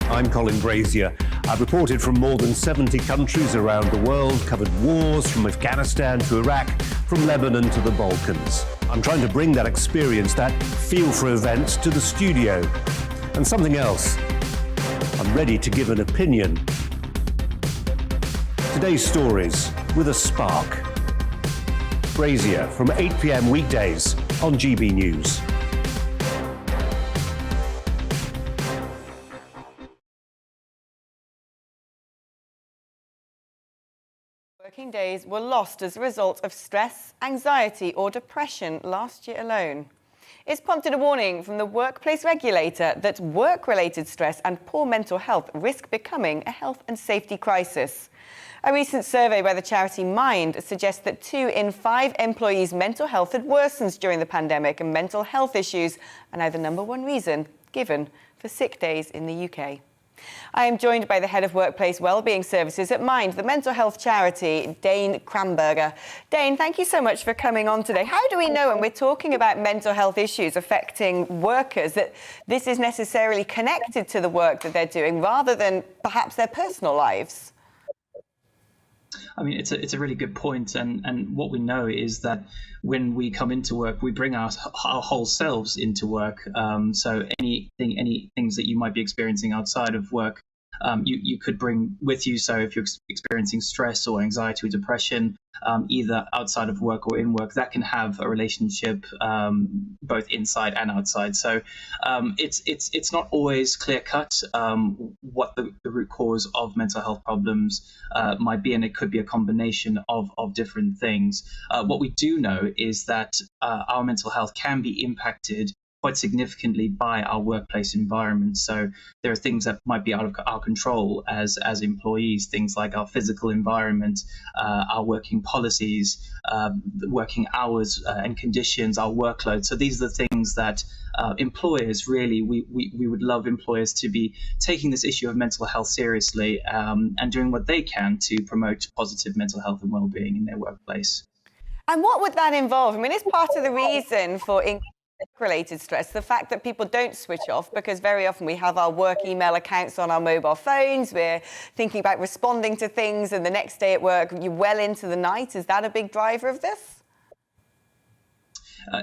I'm Colin Brazier. I've reported from more than 70 countries around the world, covered wars from Afghanistan to Iraq, from Lebanon to the Balkans. I'm trying to bring that experience, that feel for events, to the studio. And something else, I'm ready to give an opinion. Today's stories with a spark. Brazier from 8 p.m. weekdays on GB News. Working days were lost as a result of stress, anxiety or depression last year alone. It's prompted a warning from the workplace regulator that work-related stress and poor mental health risk becoming a health and safety crisis. A recent survey by the charity Mind suggests that 2 in 5 employees' mental health had worsened during the pandemic, and mental health issues are now the #1 reason given for sick days in the UK. I am joined by the Head of Workplace Wellbeing Services at Mind, the mental health charity, Dane Kramberger. Dane, thank you so much for coming on today. How do we know, when we're talking about mental health issues affecting workers, that this is necessarily connected to the work that they're doing rather than perhaps their personal lives? I mean, it's a really good point, and what we know is that when we come into work, we bring our whole selves into work. So any things that you might be experiencing outside of work, you could bring with you. So if you're experiencing stress or anxiety or depression, either outside of work or in work, that can have a relationship both inside and outside. So it's not always clear cut what the root cause of mental health problems might be, and it could be a combination of different things. What we do know is that our mental health can be impacted quite significantly by our workplace environment. So there are things that might be out of our control as employees, things like our physical environment, our working policies, working hours and conditions, our workload. So these are the things that employers really, we would love employers to be taking this issue of mental health seriously and doing what they can to promote positive mental health and well-being in their workplace. And what would that involve? I mean, is part of the reason for related stress the fact that people don't switch off, because very often we have our work email accounts on our mobile phones, we're thinking about responding to things, and the next day at work you're well into the night. Is that a big driver of this?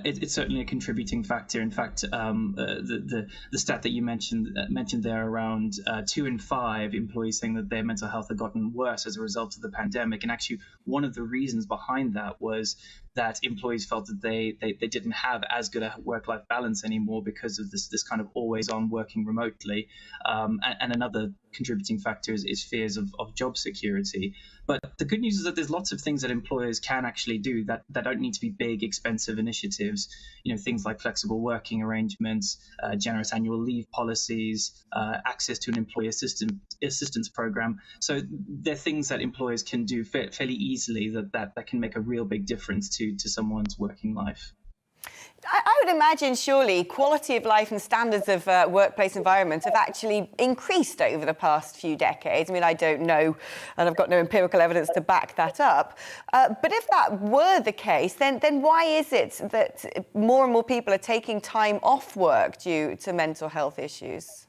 It's certainly a contributing factor. In fact, the stat that you mentioned there around 2 in 5 employees saying that their mental health had gotten worse as a result of the pandemic. And actually, one of the reasons behind that was that employees felt that they didn't have as good a work-life balance anymore because of this kind of always-on working remotely. And another contributing factor is fears of job security. But the good news is that there's lots of things that employers can actually do that don't need to be big, expensive initiatives. You know, things like flexible working arrangements, generous annual leave policies, access to an employee assistance program. So they're things that employers can do fairly easily that can make a real big difference to someone's working life. I would imagine surely quality of life and standards of workplace environment have actually increased over the past few decades. I mean, I don't know, and I've got no empirical evidence to back that up. But if that were the case, then why is it that more and more people are taking time off work due to mental health issues?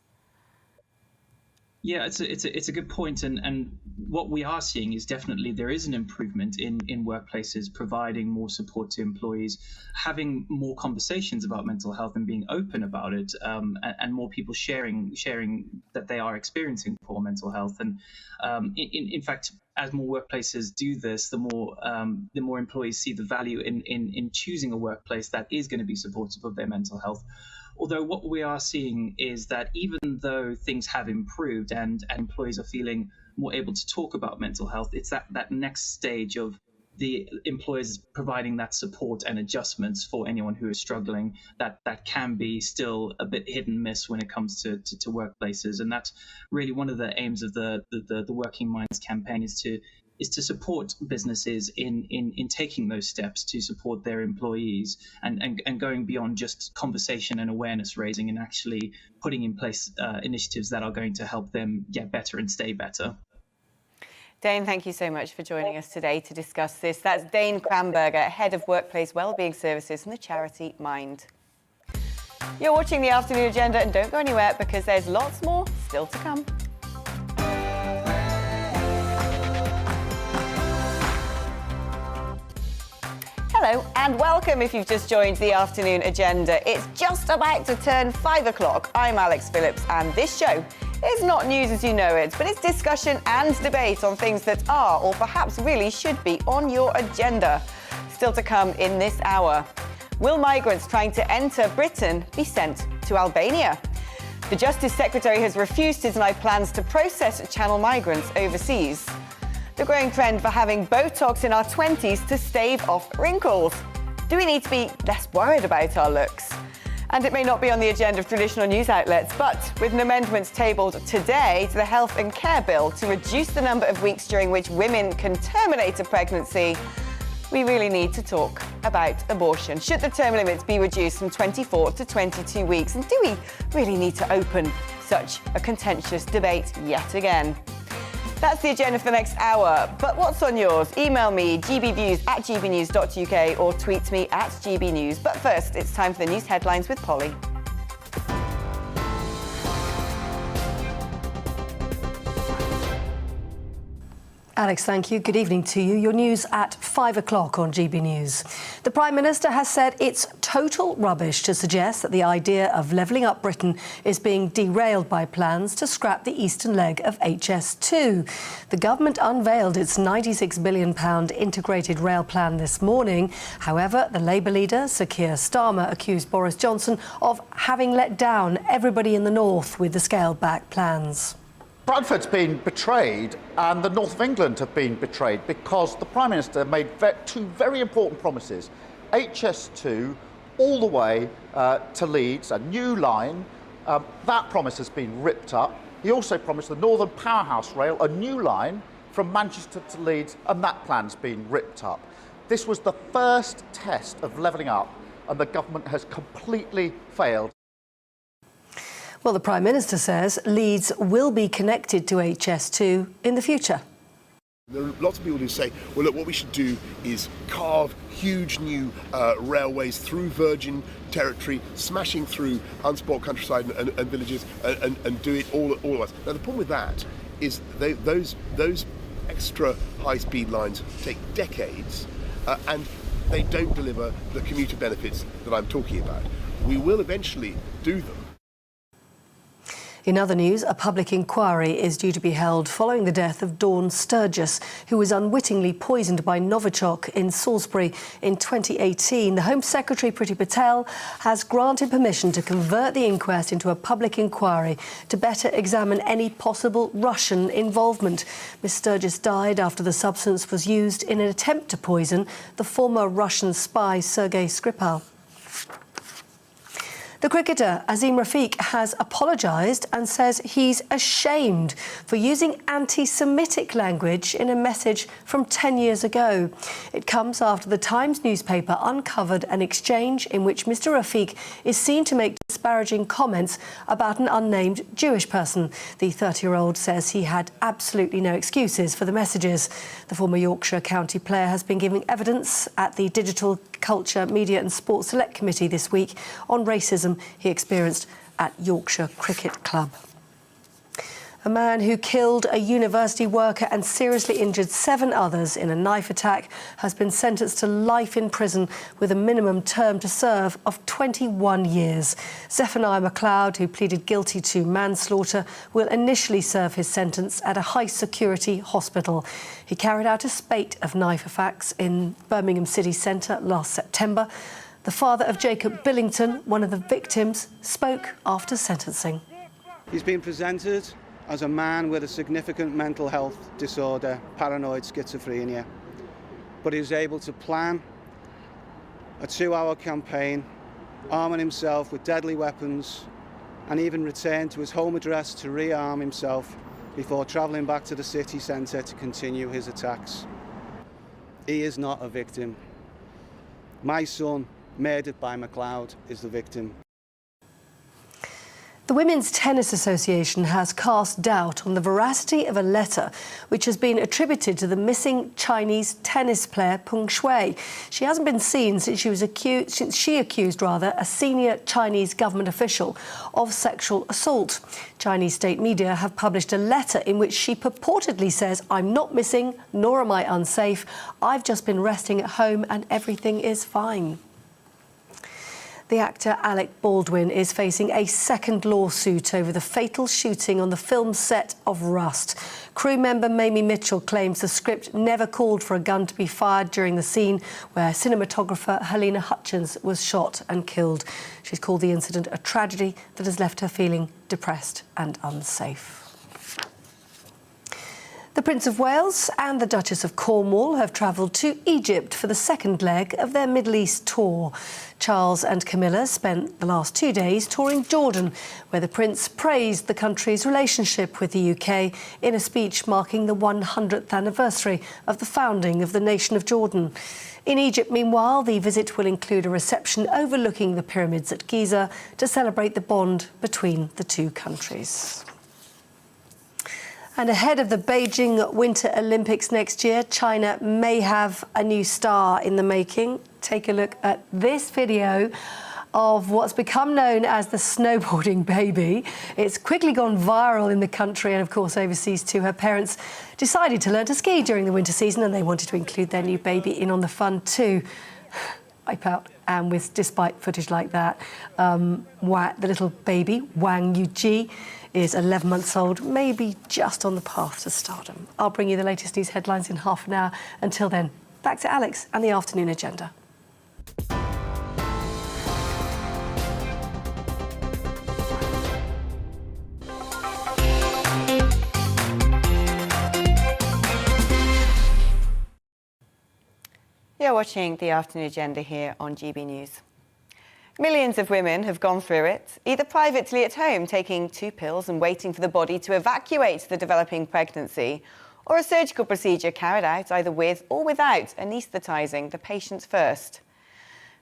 Yeah, it's a good point, and what we are seeing is definitely there is an improvement in workplaces providing more support to employees, having more conversations about mental health and being open about it, and more people sharing that they are experiencing poor mental health. And in fact, as more workplaces do this, the more employees see the value in choosing a workplace that is going to be supportive of their mental health. Although what we are seeing is that even though things have improved and employees are feeling more able to talk about mental health, it's that next stage of the employers providing that support and adjustments for anyone who is struggling that can be still a bit hit and miss when it comes to workplaces. And that's really one of the aims of the Working Minds campaign is to support businesses in taking those steps to support their employees and going beyond just conversation and awareness raising and actually putting in place initiatives that are going to help them get better and stay better. Dane, thank you so much for joining us today to discuss this. That's Dane Kramberger, Head of Workplace Wellbeing Services from the charity Mind. You're watching the Afternoon Agenda, and don't go anywhere because there's lots more still to come. Hello and welcome if you've just joined the Afternoon Agenda. It's just about to turn 5 o'clock. I'm Alex Phillips, and this show is not news as you know it, but it's discussion and debate on things that are, or perhaps really should be, on your agenda. Still to come in this hour. Will migrants trying to enter Britain be sent to Albania? The Justice Secretary has refused to deny plans to process Channel migrants overseas. The growing trend for having Botox in our 20s to stave off wrinkles. Do we need to be less worried about our looks? And it may not be on the agenda of traditional news outlets, but with an amendment tabled today to the Health and Care Bill to reduce the number of weeks during which women can terminate a pregnancy, we really need to talk about abortion. Should the term limits be reduced from 24 to 22 weeks? And do we really need to open such a contentious debate yet again? That's the agenda for the next hour. But what's on yours? Email me, gbviews@gbnews.uk, or tweet me @gbnews. But first, it's time for the news headlines with Polly. Alex, thank you. Good evening to you. Your news at 5 o'clock on GB News. The Prime Minister has said it's total rubbish to suggest that the idea of levelling up Britain is being derailed by plans to scrap the eastern leg of HS2. The government unveiled its £96 billion integrated rail plan this morning. However, the Labour leader, Sir Keir Starmer, accused Boris Johnson of having let down everybody in the north with the scaled-back plans. Bradford's been betrayed and the north of England have been betrayed because the Prime Minister made two very important promises. HS2 all the way to Leeds, a new line. That promise has been ripped up. He also promised the Northern Powerhouse Rail a new line from Manchester to Leeds, and that plan's been ripped up. This was the first test of levelling up, and the government has completely failed. Well, the Prime Minister says Leeds will be connected to HS2 in the future. There are lots of people who say, well, look, what we should do is carve huge new railways through virgin territory, smashing through unspoilt countryside and villages, and do it all at once. Now, the problem with that is those extra high-speed lines take decades, and they don't deliver the commuter benefits that I'm talking about. We will eventually do them. In other news, a public inquiry is due to be held following the death of Dawn Sturgis, who was unwittingly poisoned by Novichok in Salisbury in 2018. The Home Secretary, Priti Patel, has granted permission to convert the inquest into a public inquiry to better examine any possible Russian involvement. Ms Sturgis died after the substance was used in an attempt to poison the former Russian spy Sergei Skripal. The cricketer Azim Rafiq has apologised and says he's ashamed for using anti-Semitic language in a message from 10 years ago. It comes after the Times newspaper uncovered an exchange in which Mr Rafiq is seen to make disparaging comments about an unnamed Jewish person. The 30-year-old says he had absolutely no excuses for the messages. The former Yorkshire County player has been giving evidence at the Digital Culture, Media and Sports Select Committee this week on racism he experienced at Yorkshire Cricket Club. A man who killed a university worker and seriously injured 7 others in a knife attack has been sentenced to life in prison with a minimum term to serve of 21 years. Zephaniah McLeod, who pleaded guilty to manslaughter, will initially serve his sentence at a high-security hospital. He carried out a spate of knife attacks in Birmingham city centre last September. The father of Jacob Billington, one of the victims, spoke after sentencing. He's been presented as a man with a significant mental health disorder, paranoid schizophrenia. But he was able to plan a 2-hour campaign, arming himself with deadly weapons, and even return to his home address to rearm himself before travelling back to the city centre to continue his attacks. He is not a victim. My son, murdered by McLeod, is the victim. The Women's Tennis Association has cast doubt on the veracity of a letter which has been attributed to the missing Chinese tennis player Peng Shuai. She hasn't been seen since she accused a senior Chinese government official of sexual assault. Chinese state media have published a letter in which she purportedly says, "I'm not missing, nor am I unsafe. I've just been resting at home and everything is fine." The actor Alec Baldwin is facing a second lawsuit over the fatal shooting on the film set of Rust. Crew member Mamie Mitchell claims the script never called for a gun to be fired during the scene where cinematographer Helena Hutchins was shot and killed. She's called the incident a tragedy that has left her feeling depressed and unsafe. The Prince of Wales and the Duchess of Cornwall have travelled to Egypt for the second leg of their Middle East tour. Charles and Camilla spent the last 2 days touring Jordan, where the Prince praised the country's relationship with the UK in a speech marking the 100th anniversary of the founding of the nation of Jordan. In Egypt, meanwhile, the visit will include a reception overlooking the pyramids at Giza to celebrate the bond between the two countries. And ahead of the Beijing Winter Olympics next year, China may have a new star in the making. Take a look at this video of what's become known as the snowboarding baby. It's quickly gone viral in the country and, of course, overseas too. Her parents decided to learn to ski during the winter season and they wanted to include their new baby in on the fun too. Wipe out. And despite footage like that, the little baby, Wang Yuji, is 11 months old, maybe just on the path to stardom. I'll bring you the latest news headlines in half an hour. Until then, back to Alex and the afternoon agenda. You're watching the afternoon agenda here on GB News. Millions of women have gone through it, either privately at home, taking 2 pills and waiting for the body to evacuate the developing pregnancy, or a surgical procedure carried out either with or without anaesthetising the patients first.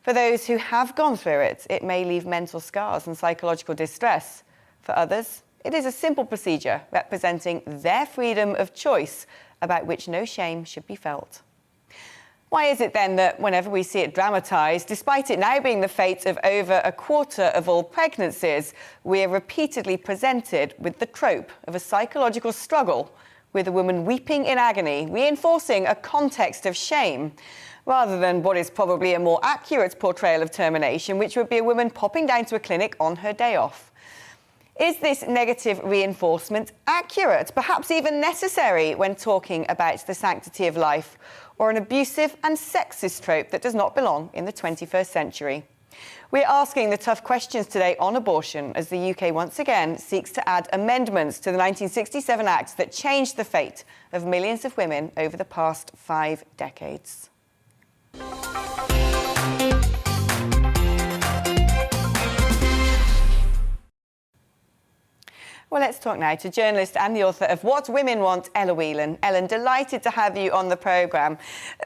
For those who have gone through it, it may leave mental scars and psychological distress. For others, it is a simple procedure representing their freedom of choice about which no shame should be felt. Why is it then that whenever we see it dramatised, despite it now being the fate of over a quarter of all pregnancies, we are repeatedly presented with the trope of a psychological struggle with a woman weeping in agony, reinforcing a context of shame, rather than what is probably a more accurate portrayal of termination, which would be a woman popping down to a clinic on her day off? Is this negative reinforcement accurate, perhaps even necessary when talking about the sanctity of life, or an abusive and sexist trope that does not belong in the 21st century? We're asking the tough questions today on abortion as the UK once again seeks to add amendments to the 1967 Act that changed the fate of millions of women over the past 5 decades. Well, let's talk now to journalist and the author of What Women Want, Ella Whelan. Ellen, delighted to have you on the programme.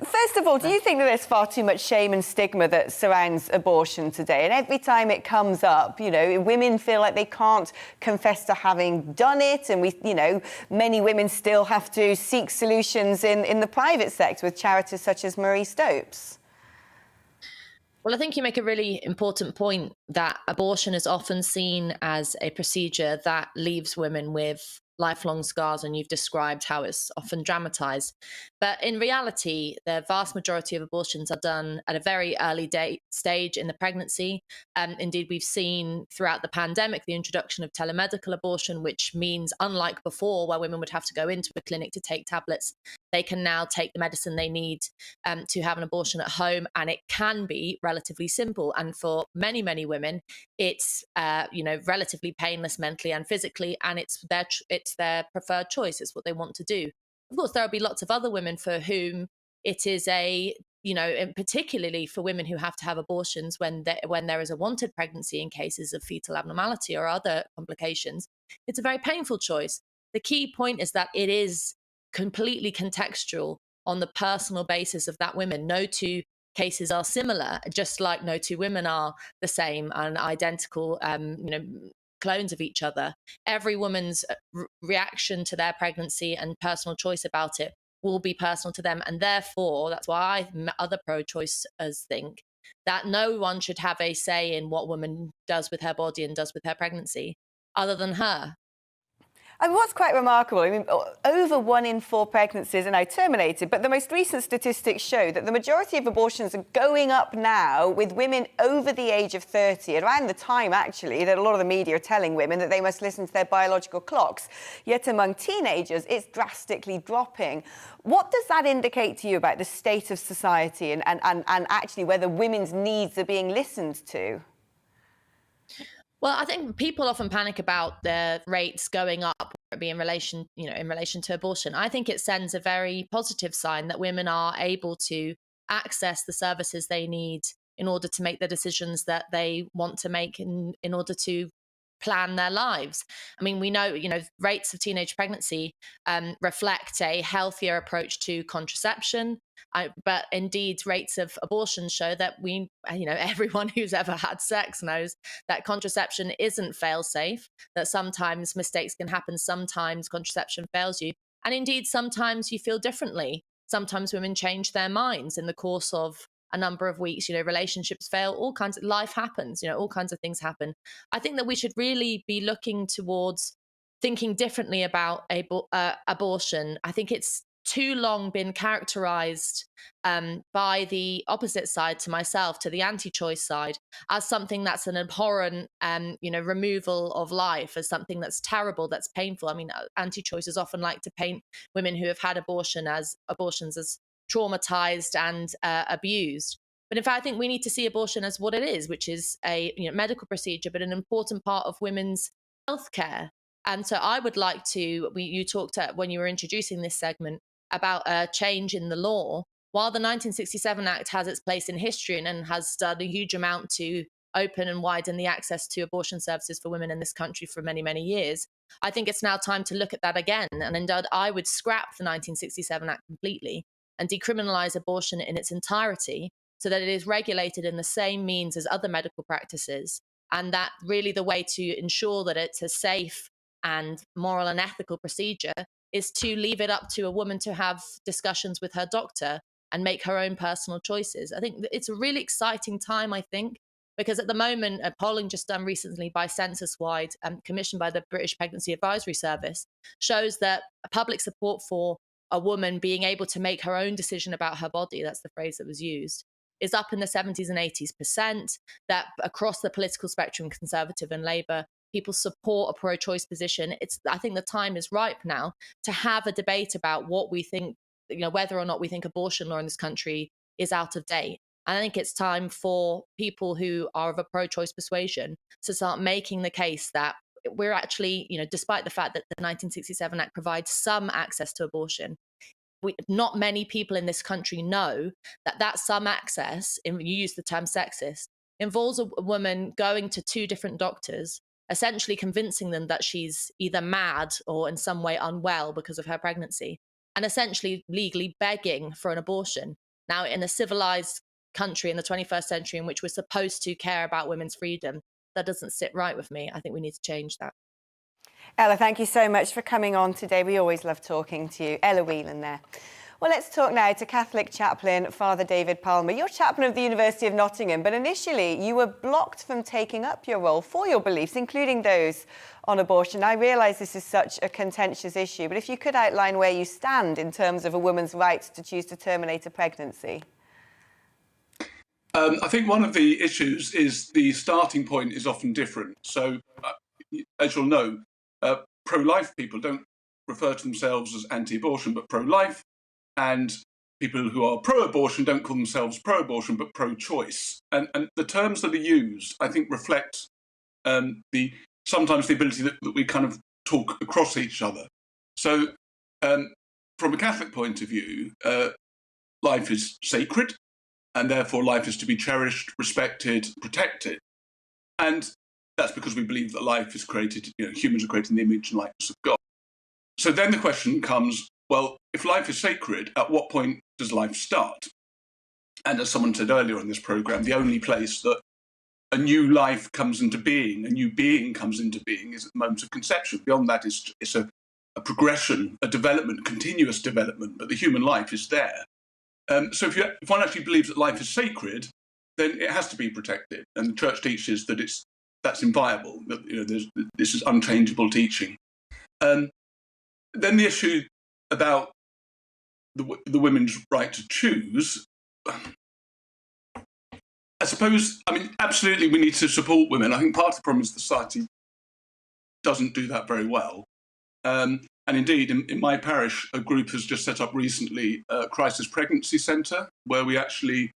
First of all, do you think that there's far too much shame and stigma that surrounds abortion today? And every time it comes up, you know, women feel like they can't confess to having done it. And many women still have to seek solutions in the private sector with charities such as Marie Stopes. Well, I think you make a really important point that abortion is often seen as a procedure that leaves women with lifelong scars, and you've described how it's often dramatised. But in reality, the vast majority of abortions are done at a very early stage in the pregnancy. Indeed, we've seen throughout the pandemic the introduction of telemedical abortion, which means, unlike before, where women would have to go into a clinic to take tablets, they can now take the medicine they need to have an abortion at home, and it can be relatively simple. And for many, many women, it's relatively painless mentally and physically, and it's their preferred choice. It's what they want to do. Of course, there will be lots of other women for whom it is and particularly for women who have to have abortions when there is a wanted pregnancy in cases of fetal abnormality or other complications. It's a very painful choice. The key point is that it is completely contextual on the personal basis of that woman. No two cases are similar, just like no two women are the same and identical, clones of each other. Every woman's reaction to their pregnancy and personal choice about it will be personal to them. And therefore, that's why other pro-choicers think that no one should have a say in what woman does with her body and does with her pregnancy other than her. And what's quite remarkable, I mean, over 1 in 4 pregnancies are now terminated, but the most recent statistics show that the majority of abortions are going up now with women over the age of 30, around the time, actually, that a lot of the media are telling women that they must listen to their biological clocks. Yet among teenagers, it's drastically dropping. What does that indicate to you about the state of society and actually whether women's needs are being listened to? Well, I think people often panic about the rates going up, whether it be in relation to abortion. I think it sends a very positive sign that women are able to access the services they need in order to make the decisions that they want to make in order to plan their lives. I mean, we know, rates of teenage pregnancy reflect a healthier approach to contraception. But indeed, rates of abortion show that everyone who's ever had sex knows that contraception isn't fail-safe, that sometimes mistakes can happen, sometimes contraception fails you. And indeed, sometimes you feel differently. Sometimes women change their minds in the course of a number of weeks, relationships fail, all kinds of life happens, all kinds of things happen. I think that we should really be looking towards thinking differently about abortion. I think it's too long been characterized by the opposite side to myself, to the anti-choice side, as something that's an abhorrent, removal of life, as something that's terrible, that's painful. I mean, anti-choicers often like to paint women who have had abortions as traumatized and abused. But in fact, I think we need to see abortion as what it is, which is a medical procedure, but an important part of women's healthcare. And so I would like to, you talked when you were introducing this segment about a change in the law. While the 1967 Act has its place in history and has done a huge amount to open and widen the access to abortion services for women in this country for many, many years. I think it's now time to look at that again. And indeed, I would scrap the 1967 Act completely and decriminalise abortion in its entirety so that it is regulated in the same means as other medical practices. And that really the way to ensure that it's a safe and moral and ethical procedure is to leave it up to a woman to have discussions with her doctor and make her own personal choices. I think it's a really exciting time, I think, because at the moment, a polling just done recently by Census Wide, commissioned by the British Pregnancy Advisory Service, shows that public support for a woman being able to make her own decision about her body, that's the phrase that was used, is up in the 70s and 80s%, that across the political spectrum, Conservative and Labour, people support a pro-choice position. I think the time is ripe now to have a debate about what we think, whether or not we think abortion law in this country is out of date. And I think it's time for people who are of a pro-choice persuasion to start making the case that we're actually, despite the fact that the 1967 Act provides some access to abortion, not many people in this country know that some access, and you use the term sexist, involves a woman going to two different doctors, essentially convincing them that she's either mad or in some way unwell because of her pregnancy, and essentially legally begging for an abortion. Now, in a civilized country in the 21st century in which we're supposed to care about women's freedom, that doesn't sit right with me. I think we need to change that. Ella, thank you so much for coming on today. We always love talking to you. Ella Whelan there. Well, let's talk now to Catholic chaplain Father David Palmer. You're chaplain of the University of Nottingham, but initially you were blocked from taking up your role for your beliefs, including those on abortion. I realise this is such a contentious issue, but if you could outline where you stand in terms of a woman's right to choose to terminate a pregnancy. I think one of the issues is the starting point is often different. So, as you'll know, pro-life people don't refer to themselves as anti-abortion, but pro-life, and people who are pro-abortion don't call themselves pro-abortion, but pro-choice. And the terms that are used, I think, reflect sometimes the ability that we kind of talk across each other. So, from a Catholic point of view, life is sacred, and therefore life is to be cherished, respected, protected. And that's because we believe that life is created, humans are created in the image and likeness of God. So then the question comes, well, if life is sacred, at what point does life start? And as someone said earlier on this programme, the only place that a new life comes into being, a new being comes into being, is at the moment of conception. Beyond that, it's a progression, a development, continuous development, but the human life is there. So if one actually believes that life is sacred, then it has to be protected. And the Church teaches that that's inviolable, that this is unchangeable teaching. Then the issue about the women's right to choose, I suppose, absolutely we need to support women. I think part of the problem is society doesn't do that very well. And indeed, in my parish, a group has just set up recently a crisis pregnancy centre where we actually,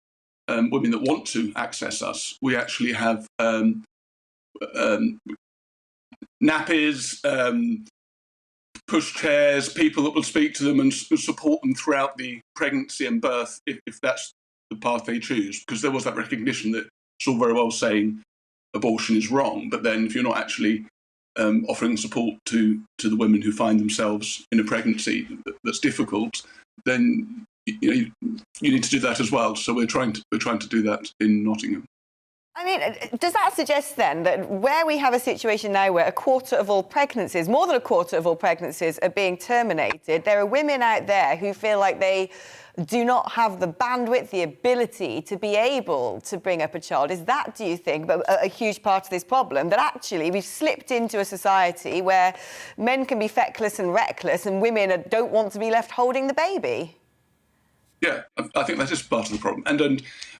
women that want to access us, we actually have nappies, push chairs, people that will speak to them and support them throughout the pregnancy and birth if that's the path they choose. Because there was that recognition that it's all very well saying abortion is wrong, but then if you're not actually offering support to the women who find themselves in a pregnancy that's difficult, then you need to do that as well. So we're trying to do that in Nottingham. Does that suggest then that where we have a situation now where a quarter of all pregnancies, more than a quarter of all pregnancies are being terminated, there are women out there who feel like they do not have the bandwidth, the ability to be able to bring up a child? Is that, do you think, a huge part of this problem, that actually we've slipped into a society where men can be feckless and reckless and women don't want to be left holding the baby? Yeah, I think that is part of the problem. And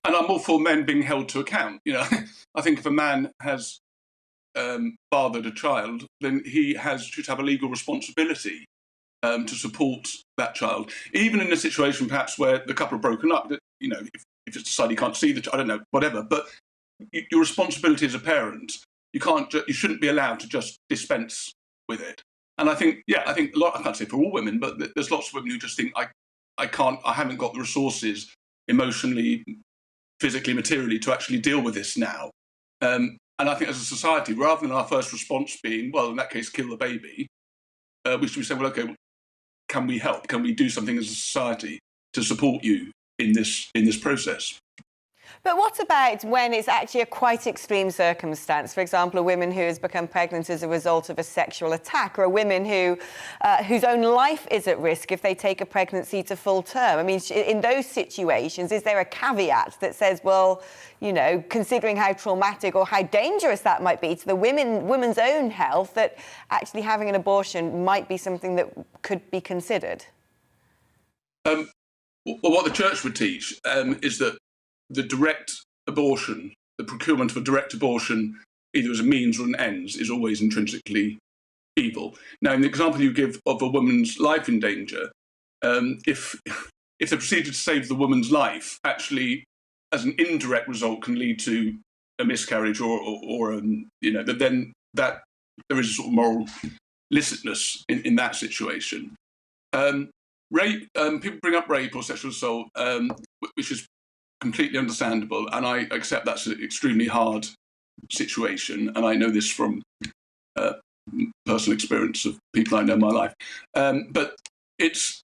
I'm all for men being held to account. I think if a man has fathered a child, then he should have a legal responsibility to support that child. Even in a situation perhaps where the couple are broken up, if it's decided you can't see the child, I don't know, whatever, but your responsibility as a parent, you shouldn't be allowed to just dispense with it. And I think I can't say for all women, but there's lots of women who just think, I haven't got the resources emotionally, physically, materially to actually deal with this now. And I think as a society, rather than our first response being, well, in that case, kill the baby, we should be saying, well, okay, can we help? Can we do something as a society to support you in this process? But what about when it's actually a quite extreme circumstance? For example, a woman who has become pregnant as a result of a sexual attack, or a woman whose own life is at risk if they take a pregnancy to full term. I mean, in those situations, is there a caveat that says, well, you know, considering how traumatic or how dangerous that might be to the woman's own health, that actually having an abortion might be something that could be considered? Well, what the church would teach is that the direct abortion, the procurement of a direct abortion, either as a means or an ends, is always intrinsically evil. Now, in the example you give of a woman's life in danger, if the procedure to save the woman's life actually, as an indirect result, can lead to a miscarriage or you know, then that there is a sort of moral licitness in that situation. Rape, people bring up rape or sexual assault, which is completely understandable, and I accept that's an extremely hard situation, and I know this from personal experience of people I know in my life. But it's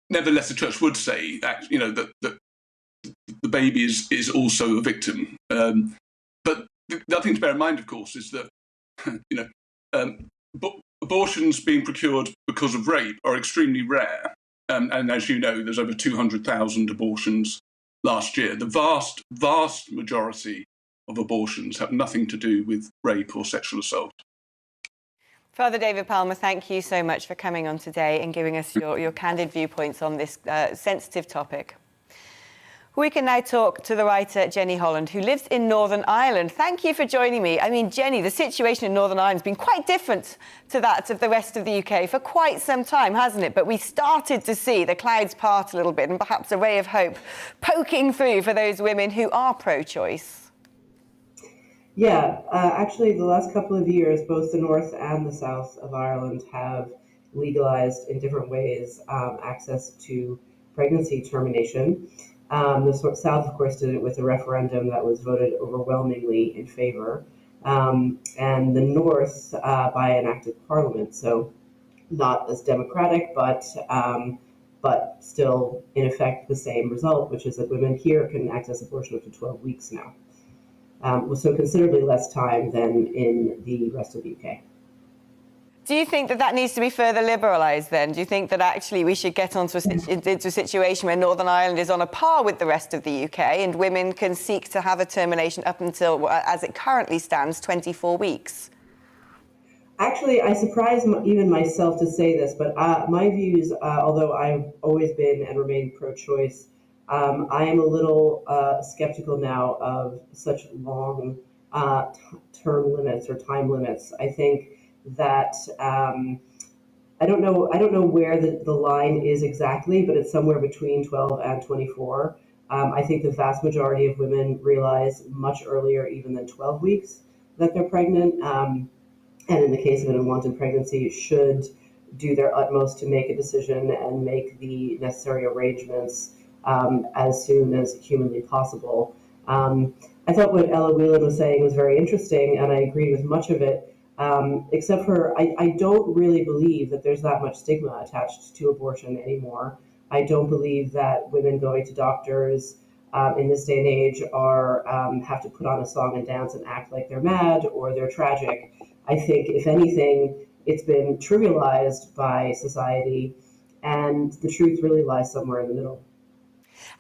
nevertheless, the church would say that, you know, that the baby is also a victim. But the other thing to bear in mind, of course, is that you know, abortions being procured because of rape are extremely rare, and as you know, there's over 200,000 abortions last year. The vast majority of abortions have nothing to do with rape or sexual assault. Father David Palmer, thank you so much for coming on today and giving us your candid viewpoints on this sensitive topic. We can now talk to the writer Jenny Holland, who lives in Northern Ireland. Thank you for joining me. I mean, Jenny, the situation in Northern Ireland has been quite different to that of the rest of the UK for quite some time, hasn't it? But we started to see the clouds part a little bit and perhaps a ray of hope poking through for those women who are pro-choice. Yeah, actually, the last couple of years, both the north and the south of Ireland have legalized in different ways access to pregnancy termination. The South, of course, did it with a referendum that was voted overwhelmingly in favor, and the North by an act of Parliament. So not as democratic, but still, in effect, the same result, which is that women here can access abortion up to 12 weeks now. So considerably less time than in the rest of the UK. Do you think that needs to be further liberalised then? Do you think that actually we should get into a situation where Northern Ireland is on a par with the rest of the UK and women can seek to have a termination up until, as it currently stands, 24 weeks? Actually, I surprise even myself to say this, but my views, although I've always been and remain pro-choice, I am a little skeptical now of such long term limits or time limits. I think that I don't know where the line is exactly, but it's somewhere between 12 and 24. I think the vast majority of women realize much earlier even than 12 weeks that they're pregnant, and in the case of an unwanted pregnancy, should do their utmost to make a decision and make the necessary arrangements as soon as humanly possible. I thought what Ella Whelan was saying was very interesting, and I agree with much of it. Except for I don't really believe that there's that much stigma attached to abortion anymore. I don't believe that women going to doctors in this day and age have to put on a song and dance and act like they're mad or they're tragic. I think, if anything, it's been trivialized by society, and the truth really lies somewhere in the middle.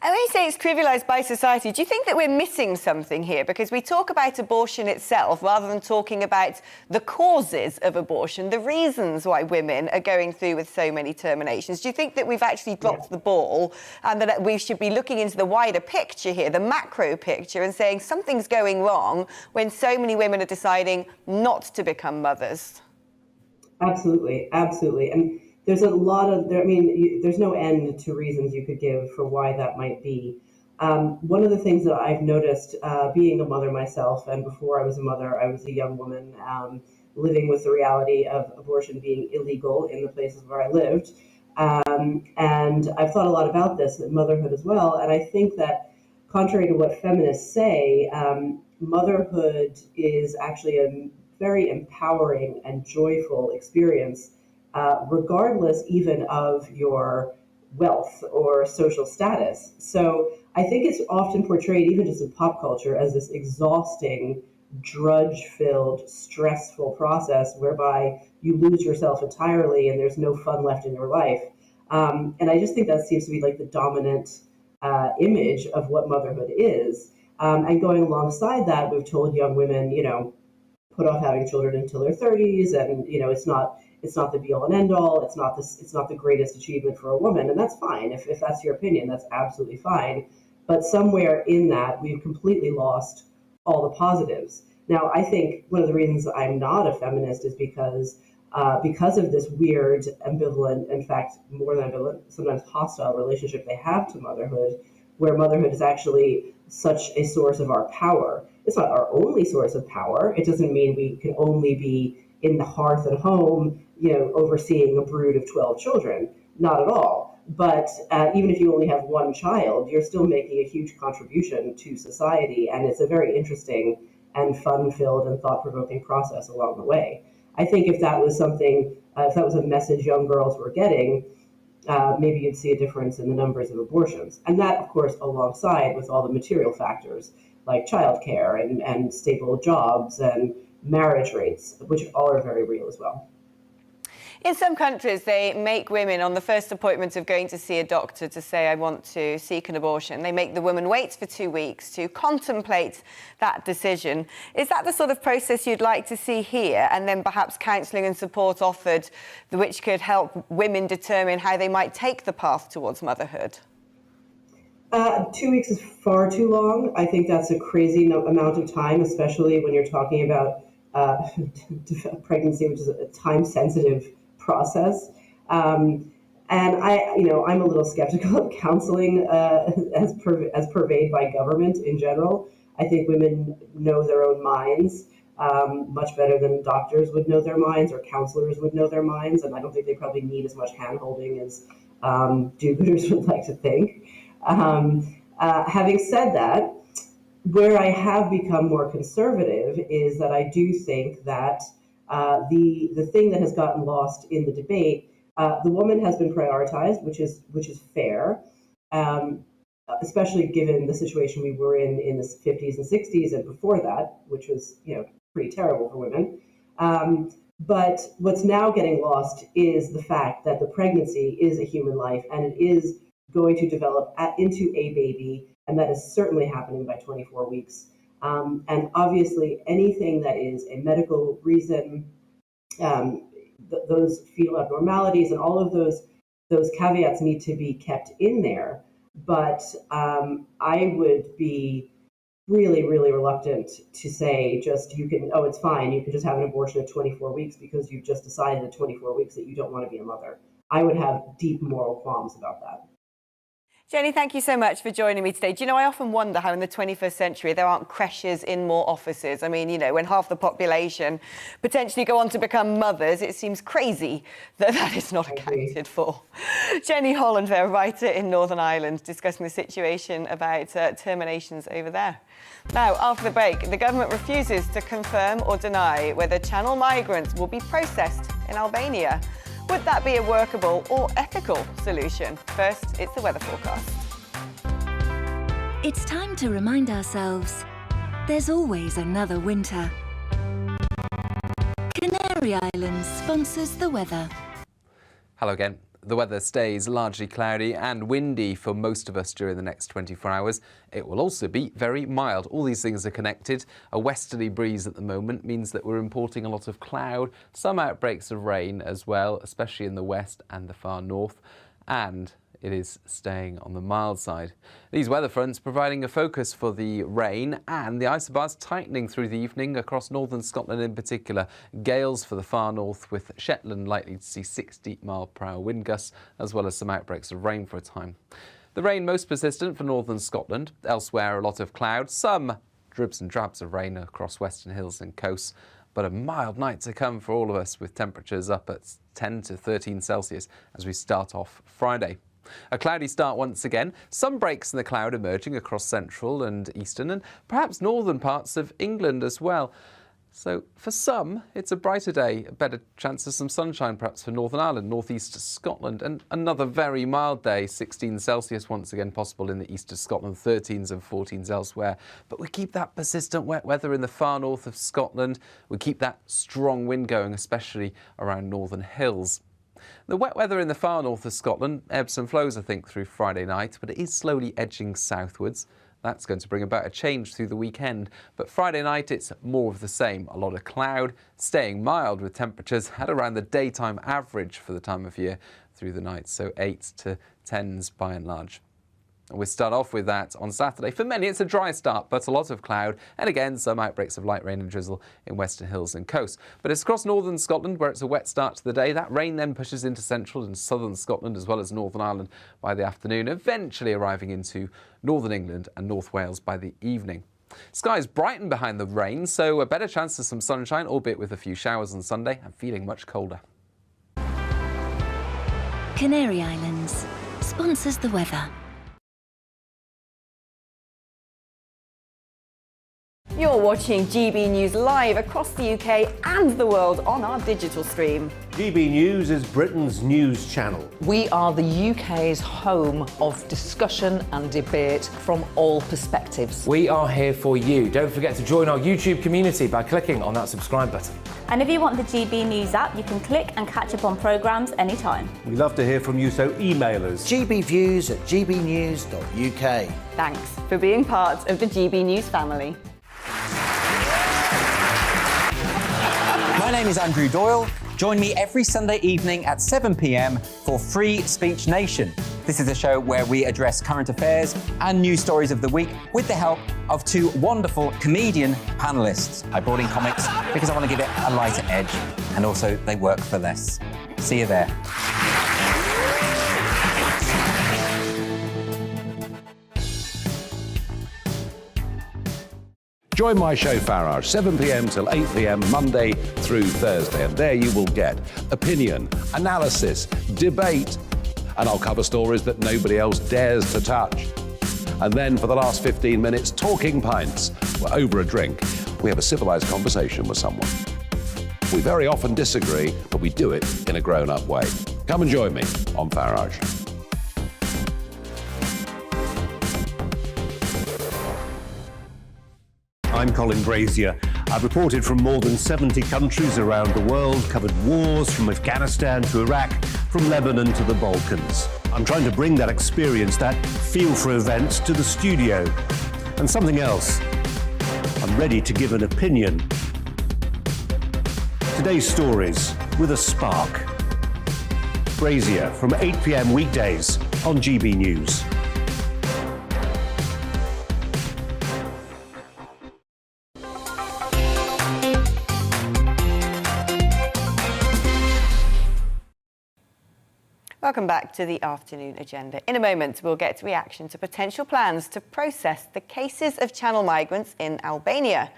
And when you say it's trivialised by society, do you think that we're missing something here? Because we talk about abortion itself rather than talking about the causes of abortion, the reasons why women are going through with so many terminations. Do you think that we've actually dropped the ball and that we should be looking into the wider picture here, the macro picture, and saying something's going wrong when so many women are deciding not to become mothers? Absolutely, absolutely. And there's a lot of, there's no end to reasons you could give for why that might be. One of the things that I've noticed being a mother myself, and before I was a mother, I was a young woman living with the reality of abortion being illegal in the places where I lived. And I've thought a lot about this, motherhood as well. And I think that contrary to what feminists say, motherhood is actually a very empowering and joyful experience, regardless even of your wealth or social status. So I think it's often portrayed, even just in pop culture, as this exhausting, drudge-filled, stressful process whereby you lose yourself entirely and there's no fun left in your life. And I just think that seems to be like the dominant image of what motherhood is. And going alongside that, we've told young women, put off having children until their 30s, and it's not the be all and end all. It's not the greatest achievement for a woman, and that's fine. If that's your opinion, that's absolutely fine. But somewhere in that, we've completely lost all the positives. Now, I think one of the reasons I'm not a feminist is because of this weird, ambivalent, in fact, more than ambivalent, sometimes hostile relationship they have to motherhood, where motherhood is actually such a source of our power. It's not our only source of power. It doesn't mean we can only be in the hearth at home, overseeing a brood of 12 children. Not at all. But even if you only have one child, you're still making a huge contribution to society, and it's a very interesting and fun-filled and thought-provoking process along the way. I think if that was something, if that was a message young girls were getting, maybe you'd see a difference in the numbers of abortions. And that, of course, alongside with all the material factors like childcare and stable jobs and marriage rates, which all are very real as well. In some countries, they make women, on the first appointment of going to see a doctor to say, I want to seek an abortion, they make the woman wait for 2 weeks to contemplate that decision. Is that the sort of process you'd like to see here? And then perhaps counselling and support offered, which could help women determine how they might take the path towards motherhood? 2 weeks is far too long. I think that's a crazy amount of time, especially when you're talking about pregnancy, which is a time-sensitive process. And I'm a little skeptical of counseling as purveyed by government in general. I think women know their own minds much better than doctors would know their minds or counselors would know their minds, and I don't think they probably need as much hand-holding as do-gooders would like to think. Having said that, where I have become more conservative is that I do think that the thing that has gotten lost in the debate, the woman has been prioritized, which is fair, especially given the situation we were in the 50s and 60s and before that, which was pretty terrible for women. But what's now getting lost is the fact that the pregnancy is a human life and it is going to develop into a baby, and that is certainly happening by 24 weeks. And obviously, anything that is a medical reason, those fetal abnormalities and all of those caveats need to be kept in there. But I would be really, really reluctant to say it's fine, you can just have an abortion at 24 weeks because you've just decided at 24 weeks that you don't want to be a mother. I would have deep moral qualms about that. Jenny, thank you so much for joining me today. Do you know, I often wonder how in the 21st century there aren't creches in more offices. I mean, when half the population potentially go on to become mothers, it seems crazy that is not accounted for. Jenny Holland, a writer in Northern Ireland, discussing the situation about terminations over there. Now, after the break, the government refuses to confirm or deny whether Channel migrants will be processed in Albania. Would that be a workable or ethical solution? First, it's the weather forecast. It's time to remind ourselves there's always another winter. Canary Islands sponsors the weather. Hello again. The weather stays largely cloudy and windy for most of us during the next 24 hours. It will also be very mild. All these things are connected. A westerly breeze at the moment means that we're importing a lot of cloud, some outbreaks of rain as well, especially in the west and the far north, and it is staying on the mild side. These weather fronts providing a focus for the rain and the isobars tightening through the evening across northern Scotland in particular. Gales for the far north, with Shetland likely to see 60-mile-per-hour wind gusts as well as some outbreaks of rain for a time. The rain most persistent for northern Scotland. Elsewhere a lot of cloud, some dribs and drabs of rain across western hills and coasts. But a mild night to come for all of us, with temperatures up at 10 to 13 Celsius as we start off Friday. A cloudy start once again, some breaks in the cloud emerging across central and eastern and perhaps northern parts of England as well. So for some, it's a brighter day, a better chance of some sunshine perhaps for Northern Ireland, northeast Scotland, and another very mild day, 16 Celsius once again possible in the east of Scotland, 13s and 14s elsewhere. But we keep that persistent wet weather in the far north of Scotland. We keep that strong wind going, especially around northern hills. The wet weather in the far north of Scotland ebbs and flows, I think, through Friday night, but it is slowly edging southwards. That's going to bring about a change through the weekend. But Friday night, it's more of the same. A lot of cloud, staying mild with temperatures at around the daytime average for the time of year through the night. So 8s to 10s by and large. And we start off with that on Saturday. For many, it's a dry start, but a lot of cloud. And again, some outbreaks of light rain and drizzle in western hills and coast. But it's across northern Scotland where it's a wet start to the day. That rain then pushes into central and southern Scotland as well as Northern Ireland by the afternoon, eventually arriving into northern England and North Wales by the evening. Skies brighten behind the rain, so a better chance of some sunshine, albeit with a few showers on Sunday and feeling much colder. Canary Islands sponsors the weather. You're watching GB News live across the UK and the world on our digital stream. GB News is Britain's news channel. We are the UK's home of discussion and debate from all perspectives. We are here for you. Don't forget to join our YouTube community by clicking on that subscribe button. And if you want the GB News app, you can click and catch up on programmes anytime. We love to hear from you, so email us. gbviews@gbnews.uk. Thanks for being part of the GB News family. My name is Andrew Doyle. Join me every Sunday evening at 7 p.m. for Free Speech Nation. This is a show where we address current affairs and news stories of the week with the help of two wonderful comedian panellists. I brought in comics because I want to give it a lighter edge, and also they work for less. See you there. Join my show Farage, 7 p.m. till 8 p.m. Monday through Thursday. And there you will get opinion, analysis, debate, and I'll cover stories that nobody else dares to touch. And then for the last 15 minutes, talking pints. We're over a drink. We have a civilized conversation with someone. We very often disagree, but we do it in a grown-up way. Come and join me on Farage. I'm Colin Brazier. I've reported from more than 70 countries around the world, covered wars from Afghanistan to Iraq, from Lebanon to the Balkans. I'm trying to bring that experience, that feel for events, to the studio. And something else, I'm ready to give an opinion. Today's stories with a spark. Brazier from 8 p.m. weekdays on GB News. Welcome back to the afternoon agenda. In a moment, we'll get reaction to potential plans to process the cases of channel migrants in Albania.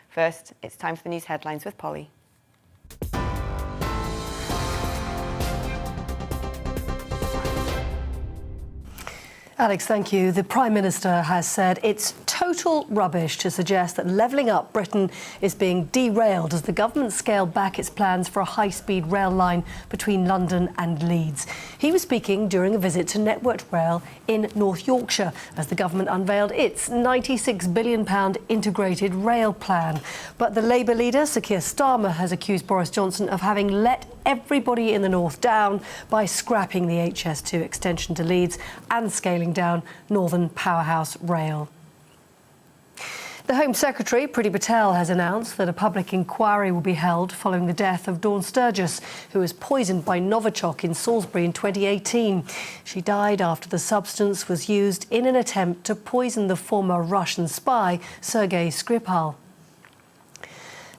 First, it's time for the news headlines with Polly. Alex, thank you. The Prime Minister has said it's total rubbish to suggest that levelling up Britain is being derailed as the government scaled back its plans for a high-speed rail line between London and Leeds. He was speaking during a visit to Network Rail in North Yorkshire as the government unveiled its £96 billion integrated rail plan. But the Labour leader, Sir Keir Starmer, has accused Boris Johnson of having let everybody in the north down by scrapping the HS2 extension to Leeds and scaling down Northern Powerhouse Rail. The Home Secretary, Priti Patel, has announced that a public inquiry will be held following the death of Dawn Sturgis, who was poisoned by Novichok in Salisbury in 2018. She died after the substance was used in an attempt to poison the former Russian spy, Sergei Skripal.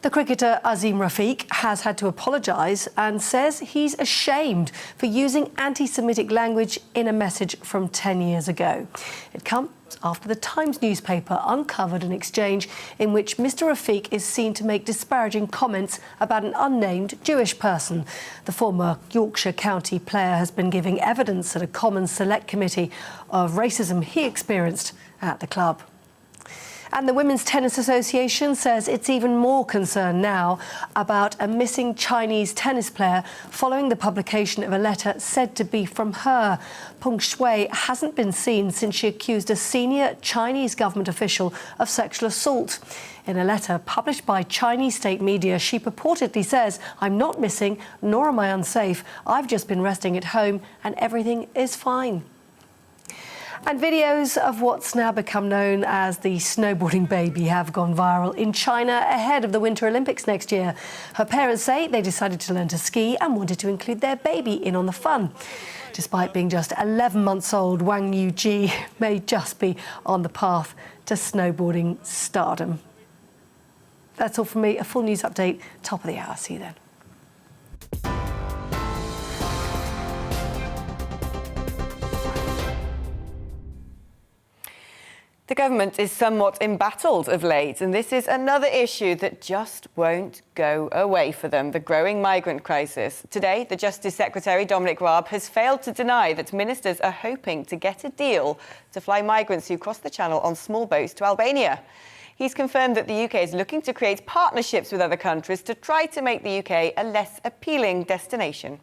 The cricketer Azim Rafiq has had to apologise and says he's ashamed for using anti-Semitic language in a message from 10 years ago. It comes dropped after the Times newspaper uncovered an exchange in which Mr Rafiq is seen to make disparaging comments about an unnamed Jewish person. The former Yorkshire County player has been giving evidence at a Commons Select Committee of racism he experienced at the club. And the Women's Tennis Association says it's even more concerned now about a missing Chinese tennis player following the publication of a letter said to be from her. Peng Shui hasn't been seen since she accused a senior Chinese government official of sexual assault. In a letter published by Chinese state media, she purportedly says, "I'm not missing, nor am I unsafe. I've just been resting at home and everything is fine." And videos of what's now become known as the snowboarding baby have gone viral in China ahead of the Winter Olympics next year. Her parents say they decided to learn to ski and wanted to include their baby in on the fun. Despite being just 11 months old, Wang Yuji may just be on the path to snowboarding stardom. That's all from me. A full news update, top of the hour. See you then. The government is somewhat embattled of late, and this is another issue that just won't go away for them, the growing migrant crisis. Today, the Justice Secretary, Dominic Raab, has failed to deny that ministers are hoping to get a deal to fly migrants who cross the Channel on small boats to Albania. He's confirmed that the UK is looking to create partnerships with other countries to try to make the UK a less appealing destination.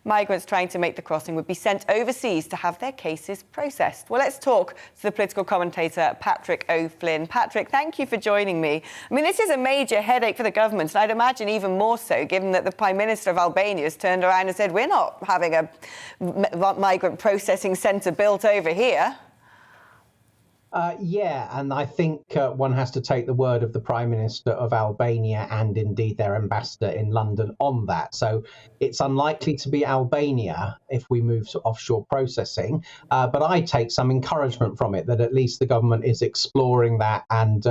Migrants trying to make the crossing would be sent overseas to have their cases processed. Well, let's talk to the political commentator, Patrick O'Flynn. Patrick, thank you for joining me. I mean, this is a major headache for the government, and I'd imagine even more so, given that the Prime Minister of Albania has turned around and said, we're not having a migrant processing centre built over here. Yeah, and I think one has to take the word of the Prime Minister of Albania and indeed their ambassador in London on that. So it's unlikely to be Albania if we move to offshore processing. But I take some encouragement from it that at least the government is exploring that and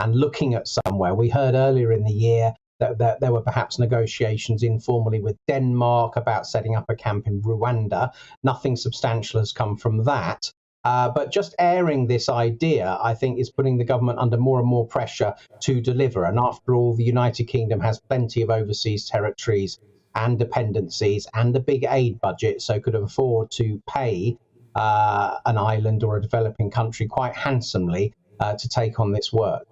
looking at somewhere. We heard earlier in the year that there were perhaps negotiations informally with Denmark about setting up a camp in Rwanda. Nothing substantial has come from that. But just airing this idea, I think, is putting the government under more and more pressure to deliver. And after all, the United Kingdom has plenty of overseas territories and dependencies and a big aid budget, so could afford to pay an island or a developing country quite handsomely to take on this work.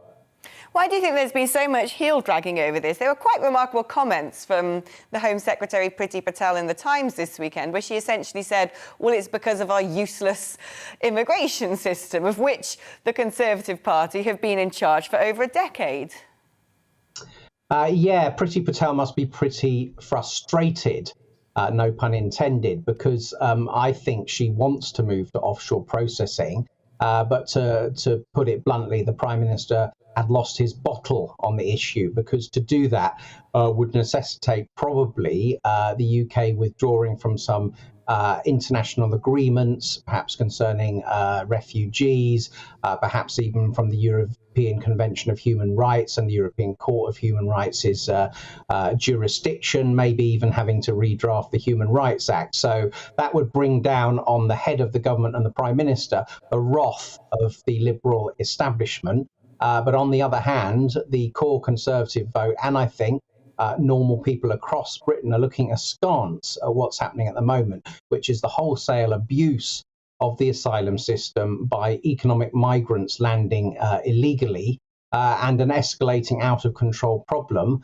Why do you think there's been so much heel dragging over this? There were quite remarkable comments from the Home Secretary Priti Patel in the Times this weekend, where she essentially said, well, it's because of our useless immigration system, of which the Conservative Party have been in charge for over a decade. Yeah, Priti Patel must be pretty frustrated, no pun intended, because I think she wants to move to offshore processing. But to put it bluntly, the Prime Minister had lost his bottle on the issue, because to do that would necessitate probably the UK withdrawing from some international agreements, perhaps concerning refugees, perhaps even from the European Convention of Human Rights and the European Court of Human Rights' jurisdiction, maybe even having to redraft the Human Rights Act. So that would bring down on the head of the government and the Prime Minister the wrath of the Liberal establishment. But on the other hand, the core Conservative vote, and I think normal people across Britain, are looking askance at what's happening at the moment, which is the wholesale abuse of the asylum system by economic migrants landing illegally and an escalating out of control problem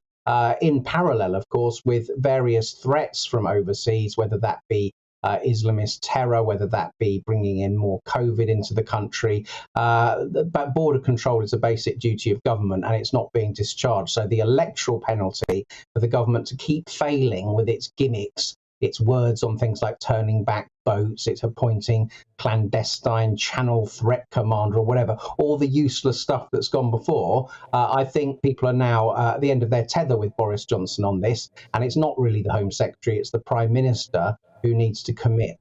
in parallel, of course, with various threats from overseas, whether that be Islamist terror, whether that be bringing in more COVID into the country. But border control is a basic duty of government, and it's not being discharged. So the electoral penalty for the government to keep failing with its gimmicks, its words on things like turning back boats, it's appointing clandestine channel threat commander or whatever, all the useless stuff that's gone before. I think people are now at the end of their tether with Boris Johnson on this, and it's not really the Home Secretary, it's the Prime Minister who needs to commit.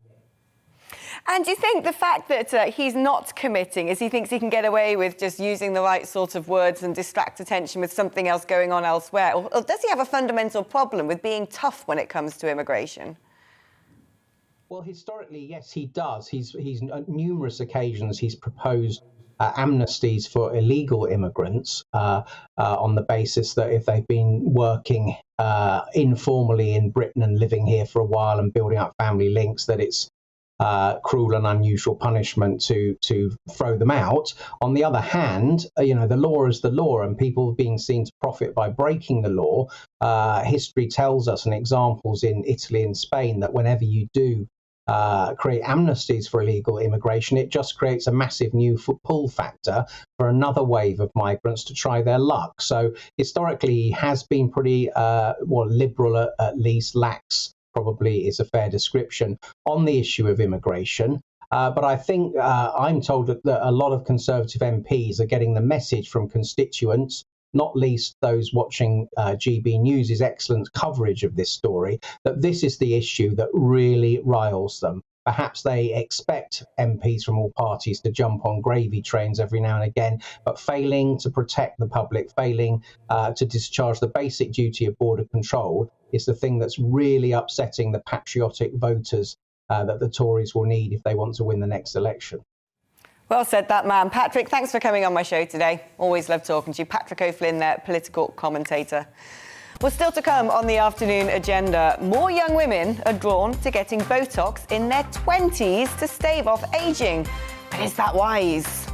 And do you think the fact that he's not committing is he thinks he can get away with just using the right sort of words and distract attention with something else going on elsewhere? Or does he have a fundamental problem with being tough when it comes to immigration? Well, historically, yes, he does. He's on numerous occasions he's proposed amnesties for illegal immigrants on the basis that if they've been working informally in Britain and living here for a while and building up family links, that it's cruel and unusual punishment to throw them out. On the other hand, the law is the law, and people being seen to profit by breaking the law. History tells us, and examples in Italy and Spain, that whenever you do create amnesties for illegal immigration, it just creates a massive new pull factor for another wave of migrants to try their luck. So historically, he has been pretty liberal, at least lax probably is a fair description on the issue of immigration. But I think I'm told that a lot of Conservative MPs are getting the message from constituents, not least those watching GB News' excellent coverage of this story, that this is the issue that really riles them. Perhaps they expect MPs from all parties to jump on gravy trains every now and again, but failing to protect the public, failing to discharge the basic duty of border control is the thing that's really upsetting the patriotic voters that the Tories will need if they want to win the next election. Well said, that man. Patrick, thanks for coming on my show today. Always love talking to you. Patrick O'Flynn there, political commentator. Well, still to come on the afternoon agenda, more young women are drawn to getting Botox in their 20s to stave off ageing. But is that wise?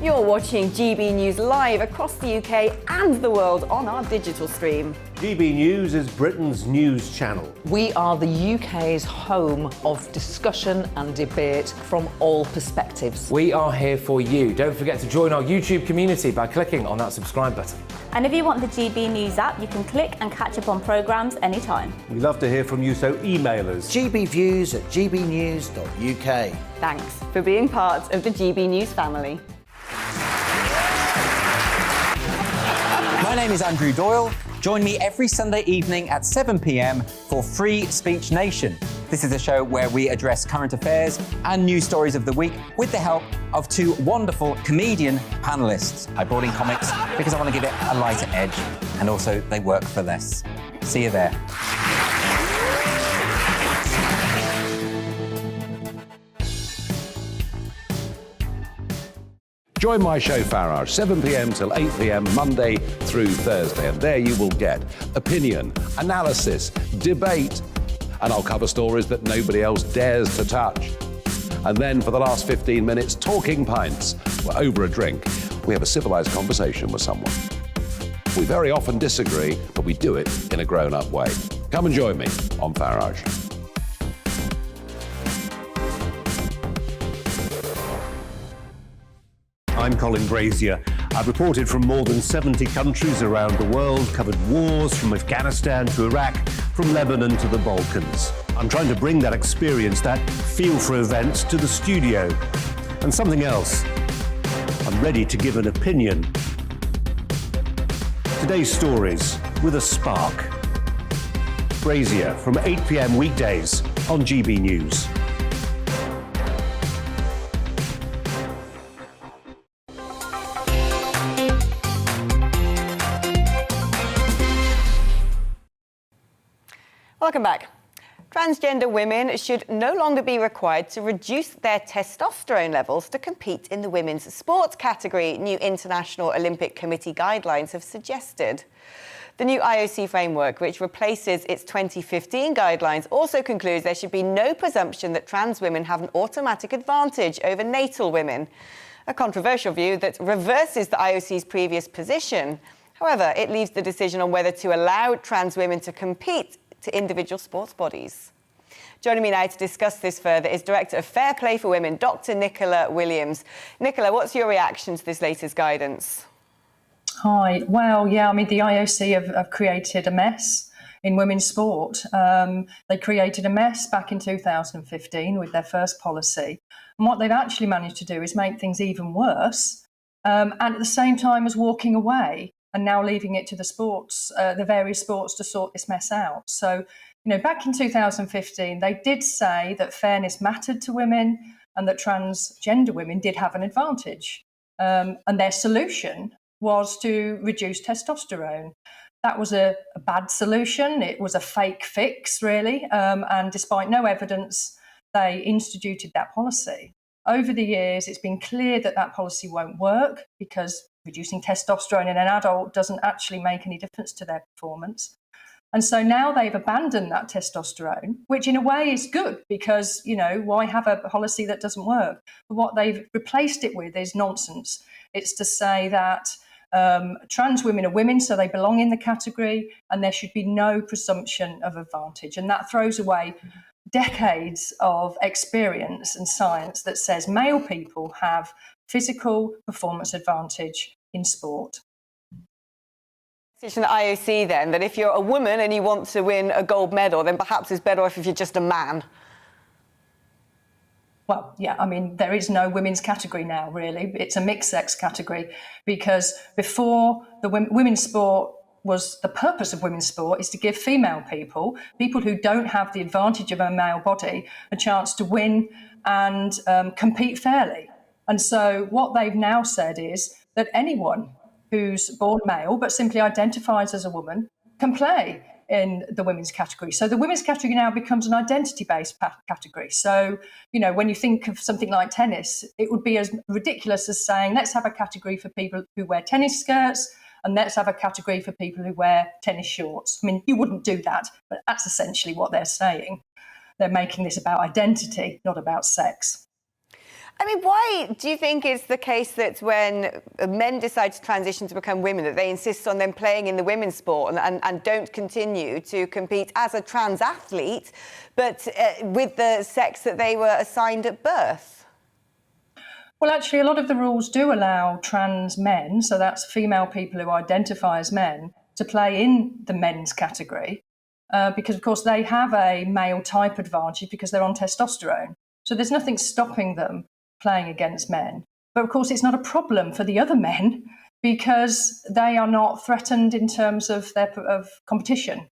You're watching GB News live across the UK and the world on our digital stream. GB News is Britain's news channel. We are the UK's home of discussion and debate from all perspectives. We are here for you. Don't forget to join our YouTube community by clicking on that subscribe button. And if you want the GB News app, you can click and catch up on programmes anytime. We love to hear from you, so email us. gbviews@gbnews.uk. Thanks for being part of the GB News family. My name is Andrew Doyle. Join me every Sunday evening at 7 p.m. for Free Speech Nation. This is a show where we address current affairs and news stories of the week with the help of two wonderful comedian panellists. I brought in comics because I want to give it a lighter edge, and also they work for less. See you there. Join my show Farage, 7 p.m. till 8 p.m. Monday through Thursday, and there you will get opinion, analysis, debate, and I'll cover stories that nobody else dares to touch. And then for the last 15 minutes, talking pints. We're over a drink. We have a civilized conversation with someone. We very often disagree, but we do it in a grown-up way. Come and join me on Farage. I'm Colin Brazier. I've reported from more than 70 countries around the world, covered wars from Afghanistan to Iraq, from Lebanon to the Balkans. I'm trying to bring that experience, that feel for events, to the studio. And something else, I'm ready to give an opinion. Today's stories with a spark. Brazier from 8 p.m. weekdays on GB News. Welcome back. Transgender women should no longer be required to reduce their testosterone levels to compete in the women's sports category, new International Olympic Committee guidelines have suggested. The new IOC framework, which replaces its 2015 guidelines, also concludes there should be no presumption that trans women have an automatic advantage over natal women, a controversial view that reverses the IOC's previous position. However, it leaves the decision on whether to allow trans women to compete to individual sports bodies. Joining me now to discuss this further is Director of Fair Play for Women, Dr. Nicola Williams. Nicola, what's your reaction to this latest guidance? Hi. Well, yeah, I mean, the IOC have created a mess in women's sport. They created a mess back in 2015 with their first policy. And what they've actually managed to do is make things even worse, and at the same time as walking away and now leaving it to the sports, the various sports to sort this mess out. So, you know, back in 2015, they did say that fairness mattered to women and that transgender women did have an advantage. And their solution was to reduce testosterone. That was a bad solution. It was a fake fix, really. And despite no evidence, they instituted that policy. Over the years, it's been clear that that policy won't work because reducing testosterone in an adult doesn't actually make any difference to their performance. And so now they've abandoned that testosterone, which in a way is good because, you know, why have a policy that doesn't work? But what they've replaced it with is nonsense. It's to say that trans women are women, so they belong in the category, and there should be no presumption of advantage. And that throws away decades of experience and science that says male people have physical performance advantage in sport. From the IOC then, that if you're a woman and you want to win a gold medal, then perhaps it's better off if you're just a man. Well, yeah, I mean, there is no women's category now, really. It's a mixed sex category because before the women's sport was, the purpose of women's sport is to give female people who don't have the advantage of a male body, a chance to win and compete fairly. And so what they've now said is that anyone who's born male but simply identifies as a woman can play in the women's category. So the women's category now becomes an identity-based category. So, you know, when you think of something like tennis, it would be as ridiculous as saying, let's have a category for people who wear tennis skirts and let's have a category for people who wear tennis shorts. I mean, you wouldn't do that, but that's essentially what they're saying. They're making this about identity, not about sex. I mean, why do you think it's the case that when men decide to transition to become women, that they insist on them playing in the women's sport and don't continue to compete as a trans athlete, but with the sex that they were assigned at birth? Well, actually, a lot of the rules do allow trans men, so that's female people who identify as men, to play in the men's category because, of course, they have a male type advantage because they're on testosterone. So there's nothing stopping them playing against men. But of course, it's not a problem for the other men because they are not threatened in terms of their competition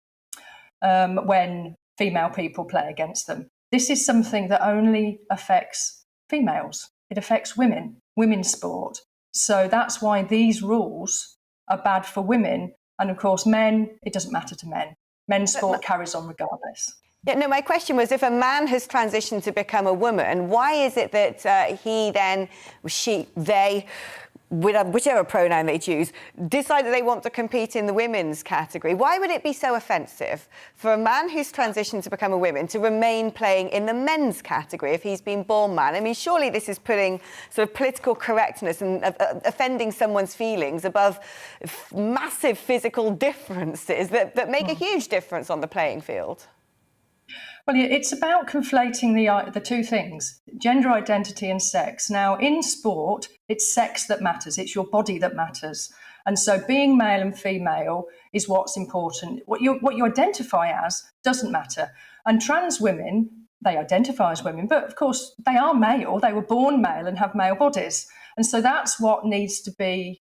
when female people play against them. This is something that only affects females. It affects women, women's sport. So that's why these rules are bad for women. And of course, men, it doesn't matter to men. Men's sport carries on regardless. Yeah, no, my question was, if a man has transitioned to become a woman, why is it that he then, she, they, whichever pronoun they choose, decide that they want to compete in the women's category? Why would it be so offensive for a man who's transitioned to become a woman to remain playing in the men's category if he's been born man? I mean, surely this is putting sort of political correctness and offending someone's feelings above massive physical differences that make a huge difference on the playing field. Well, it's about conflating the two things, gender identity and sex. Now, in sport, it's sex that matters. It's your body that matters. And so being male and female is what's important. What you identify as doesn't matter. And trans women, they identify as women, but of course, they are male. They were born male and have male bodies. And so that's what needs to be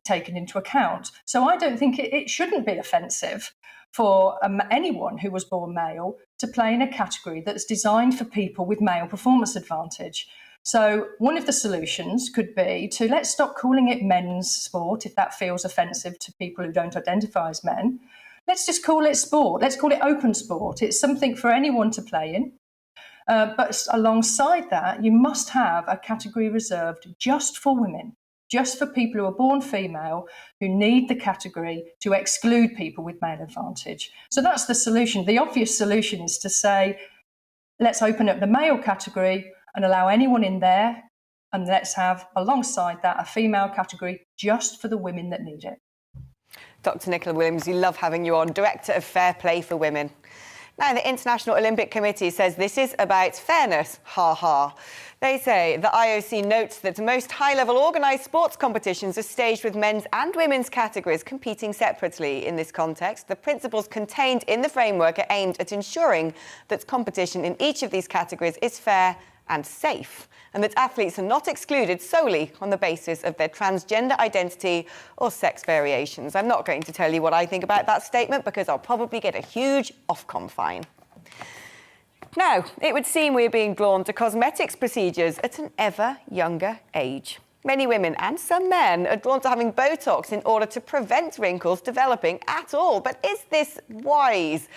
taken into account. So I don't think it shouldn't be offensive for anyone who was born male to play in a category that's designed for people with male performance advantage. So one of the solutions could be to let's stop calling it men's sport if that feels offensive to people who don't identify as men. Let's just call it sport. Let's call it open sport. It's something for anyone to play in. But alongside that, you must have a category reserved just for women, just for people who are born female who need the category to exclude people with male advantage. So that's the solution. The obvious solution is to say, let's open up the male category and allow anyone in there, and let's have, alongside that, a female category just for the women that need it. Dr. Nicola Williams, we love having you on, Director of Fair Play for Women. Now, the International Olympic Committee says this is about fairness, ha-ha. They say the IOC notes that most high-level organised sports competitions are staged with men's and women's categories competing separately. In this context, the principles contained in the framework are aimed at ensuring that competition in each of these categories is fair and safe, and that athletes are not excluded solely on the basis of their transgender identity or sex variations. I'm not going to tell you what I think about that statement because I'll probably get a huge Ofcom fine. Now, it would seem we're being drawn to cosmetics procedures at an ever younger age. Many women and some men are drawn to having Botox in order to prevent wrinkles developing at all. But is this wise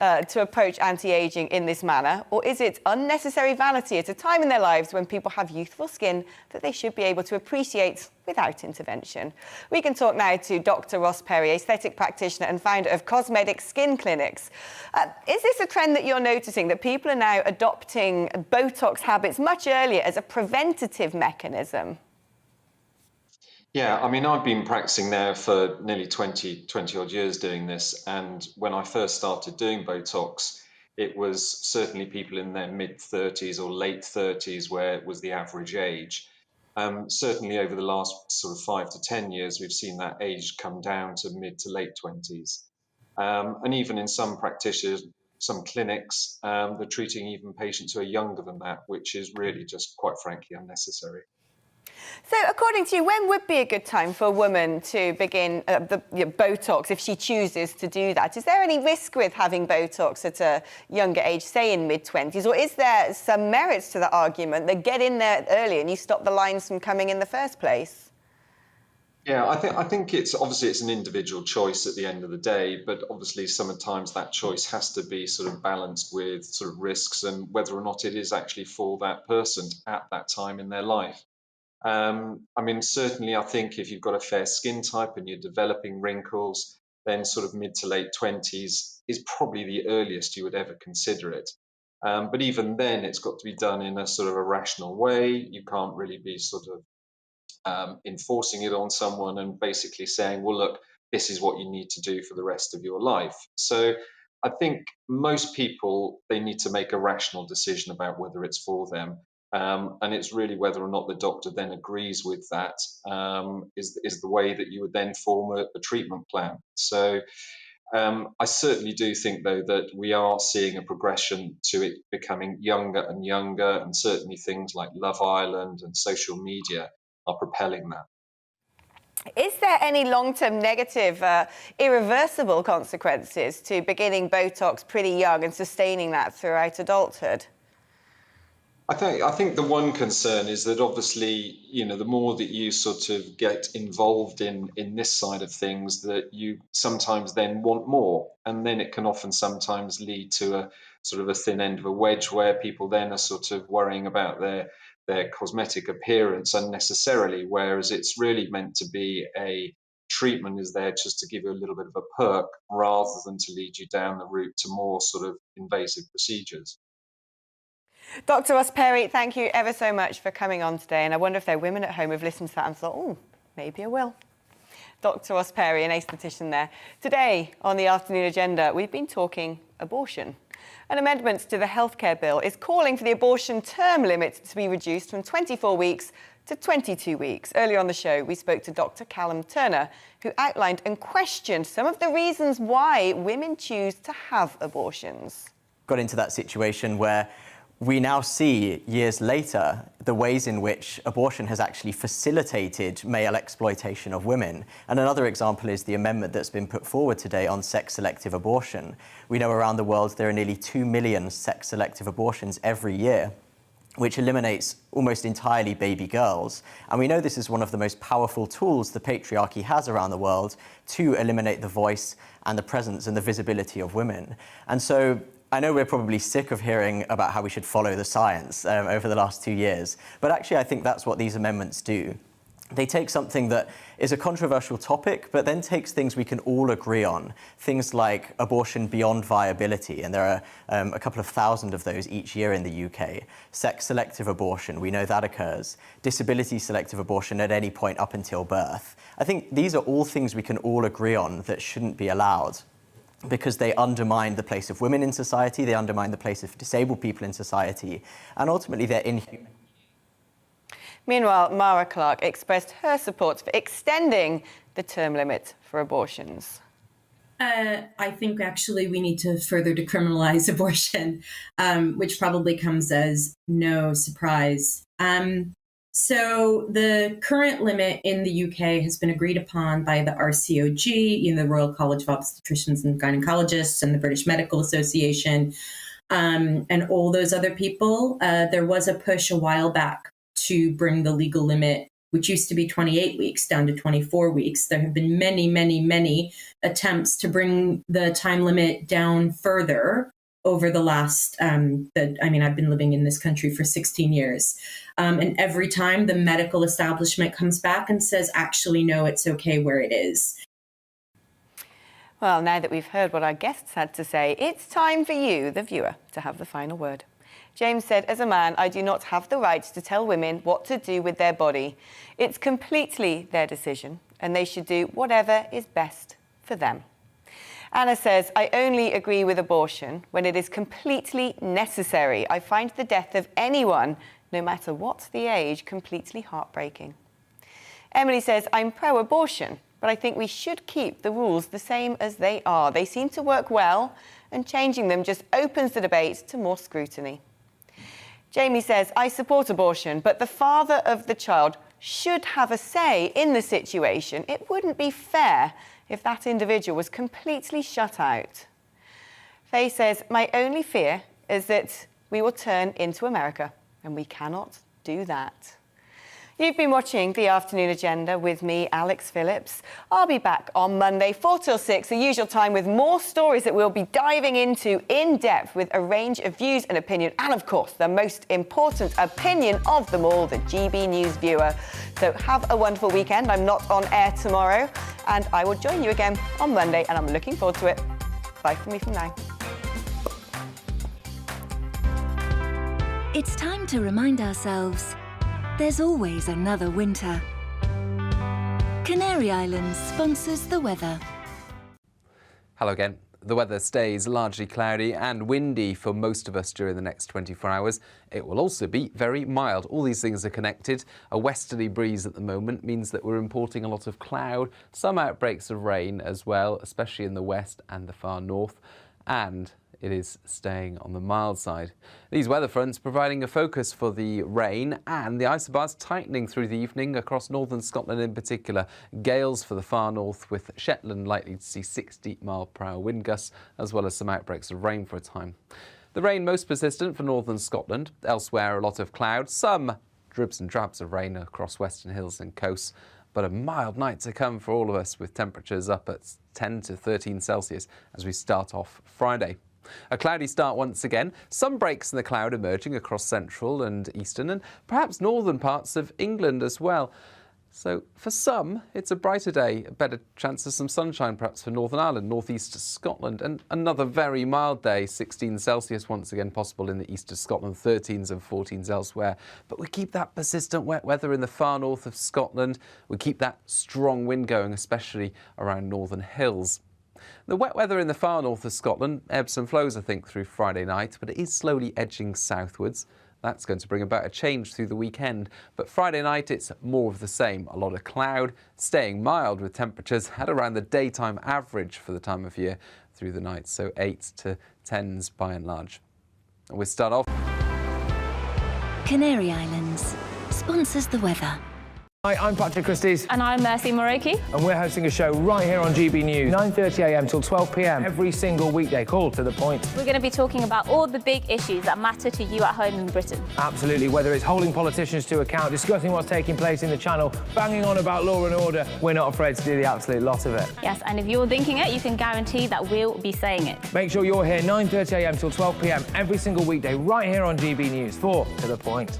to approach anti-aging in this manner? Or is it unnecessary vanity at a time in their lives when people have youthful skin that they should be able to appreciate without intervention? We can talk now to Dr. Ross Perry, aesthetic practitioner and founder of Cosmetic Skin Clinics. Is this a trend that you're noticing, that people are now adopting Botox habits much earlier as a preventative mechanism? Yeah, I mean, I've been practicing now for nearly 20 odd years doing this. And when I first started doing Botox, it was certainly people in their mid 30s or late 30s where it was the average age. Certainly over the last sort of 5 to 10 years, we've seen that age come down to mid to late 20s. And even in some practitioners, some clinics, they're treating even patients who are younger than that, which is really just quite frankly unnecessary. So, according to you, when would be a good time for a woman to begin Botox if she chooses to do that? Is there any risk with having Botox at a younger age, say in mid-20s, or is there some merits to that argument that get in there early and you stop the lines from coming in the first place? Yeah, I think it's obviously it's an individual choice at the end of the day, but obviously sometimes that choice has to be sort of balanced with sort of risks and whether or not it is actually for that person at that time in their life. I mean, certainly I think if you've got a fair skin type and you're developing wrinkles, then sort of mid to late 20s is probably the earliest you would ever consider it. But even then, it's got to be done in a sort of a rational way. You can't really be sort of enforcing it on someone and basically saying, well, look, this is what you need to do for the rest of your life. So I think most people, they need to make a rational decision about whether it's for them. And it's really whether or not the doctor then agrees with that is the way that you would then form a treatment plan. So I certainly do think, though, that we are seeing a progression to it becoming younger and younger, and certainly things like Love Island and social media are propelling that. Is there any long-term negative, irreversible consequences to beginning Botox pretty young and sustaining that throughout adulthood? I think the one concern is that obviously, you know, the more that you sort of get involved in this side of things, that you sometimes then want more, and then it can often sometimes lead to a sort of a thin end of a wedge where people then are sort of worrying about their cosmetic appearance unnecessarily, whereas it's really meant to be a treatment is there just to give you a little bit of a perk rather than to lead you down the route to more sort of invasive procedures. Dr. Ross Perry, thank you ever so much for coming on today. And I wonder if there are women at home who've listened to that and thought, oh, maybe I will. Dr. Ross Perry, an aesthetician there. Today on the afternoon agenda, we've been talking abortion. An amendment to the healthcare bill is calling for the abortion term limit to be reduced from 24 weeks to 22 weeks. Earlier on the show, we spoke to Dr. Callum Turner, who outlined and questioned some of the reasons why women choose to have abortions. Got into that situation where we now see, years later, the ways in which abortion has actually facilitated male exploitation of women. And another example is the amendment that's been put forward today on sex-selective abortion. We know around the world there are nearly 2 million sex-selective abortions every year, which eliminates almost entirely baby girls. And we know this is one of the most powerful tools the patriarchy has around the world to eliminate the voice and the presence and the visibility of women. And so I know we're probably sick of hearing about how we should follow the science over the last 2 years, but actually I think that's what these amendments do. They take something that is a controversial topic, but then takes things we can all agree on, things like abortion beyond viability, and there are a couple of thousand of those each year in the UK. Sex-selective abortion, we know that occurs. Disability-selective abortion at any point up until birth. I think these are all things we can all agree on that shouldn't be allowed, because they undermine the place of women in society, they undermine the place of disabled people in society, and ultimately they're inhuman. Meanwhile, Mara Clark expressed her support for extending the term limit for abortions. I think actually we need to further decriminalize abortion, which probably comes as no surprise. So the current limit in the UK has been agreed upon by the RCOG, the Royal College of Obstetricians and Gynecologists, and the British Medical Association, and all those other people. There was a push a while back to bring the legal limit which used to be 28 weeks, down to 24 weeks. There have been many, many, many attempts to bring the time limit down further over the last, I've been living in this country for 16 years. And every time the medical establishment comes back and says, actually, no, it's okay where it is. Well, now that we've heard what our guests had to say, it's time for you, the viewer, to have the final word. James said, as a man, I do not have the right to tell women what to do with their body. It's completely their decision, and they should do whatever is best for them. Anna says, I only agree with abortion when it is completely necessary. I find the death of anyone, no matter what the age, completely heartbreaking. Emily says, I'm pro-abortion, but I think we should keep the rules the same as they are. They seem to work well, and changing them just opens the debate to more scrutiny. Jamie says, I support abortion, but the father of the child should have a say in the situation. It wouldn't be fair if that individual was completely shut out. Faye says, my only fear is that we will turn into America, and we cannot do that. You've been watching The Afternoon Agenda with me, Alex Phillips. I'll be back on Monday, 4 till 6, the usual time, with more stories that we'll be diving into in depth with a range of views and opinion. And of course, the most important opinion of them all, the GB News viewer. So have a wonderful weekend. I'm not on air tomorrow, and I will join you again on Monday, and I'm looking forward to it. Bye from me from now. It's time to remind ourselves there's always another winter. Canary Islands sponsors the weather. Hello again. The weather stays largely cloudy and windy for most of us during the next 24 hours. It will also be very mild. All these things are connected. A westerly breeze at the moment means that we're importing a lot of cloud, some outbreaks of rain as well, especially in the west and the far north, and it is staying on the mild side. These weather fronts providing a focus for the rain, and the isobars tightening through the evening across northern Scotland in particular. Gales for the far north, with Shetland likely to see 60-mile-per-hour wind gusts, as well as some outbreaks of rain for a time. The rain most persistent for northern Scotland. Elsewhere, a lot of cloud, some dribs and drabs of rain across western hills and coasts. But a mild night to come for all of us, with temperatures up at 10 to 13 Celsius as we start off Friday. A cloudy start once again, some breaks in the cloud emerging across central and eastern and perhaps northern parts of England as well. So for some, it's a brighter day, a better chance of some sunshine perhaps for Northern Ireland, northeast Scotland, and another very mild day, 16 Celsius once again possible in the east of Scotland, 13s and 14s elsewhere. But we keep that persistent wet weather in the far north of Scotland. We keep that strong wind going, especially around northern hills. The wet weather in the far north of Scotland ebbs and flows, I think, through Friday night, but it is slowly edging southwards. That's going to bring about a change through the weekend. But Friday night, it's more of the same. A lot of cloud, staying mild with temperatures at around the daytime average for the time of year through the night. So 8s to 10s by and large. And we'll start off. Canary Islands sponsors the weather. Hi, I'm Patrick Christie's. And I'm Mercy Moroki. And we're hosting a show right here on GB News, 9:30 a.m. till 12 p.m. every single weekday, called To The Point. We're going to be talking about all the big issues that matter to you at home in Britain. Absolutely, whether it's holding politicians to account, discussing what's taking place in the Channel, banging on about law and order, we're not afraid to do the absolute lot of it. Yes, and if you're thinking it, you can guarantee that we'll be saying it. Make sure you're here 9:30 a.m. till 12 p.m. every single weekday, right here on GB News for To The Point.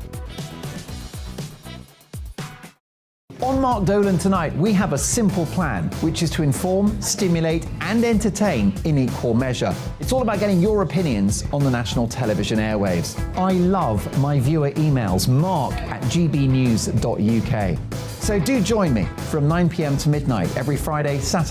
On Mark Dolan tonight, we have a simple plan, which is to inform, stimulate and entertain in equal measure. It's all about getting your opinions on the national television airwaves. I love my viewer emails, mark@gbnews.uk. So do join me from 9 p.m. to midnight every Friday, Saturday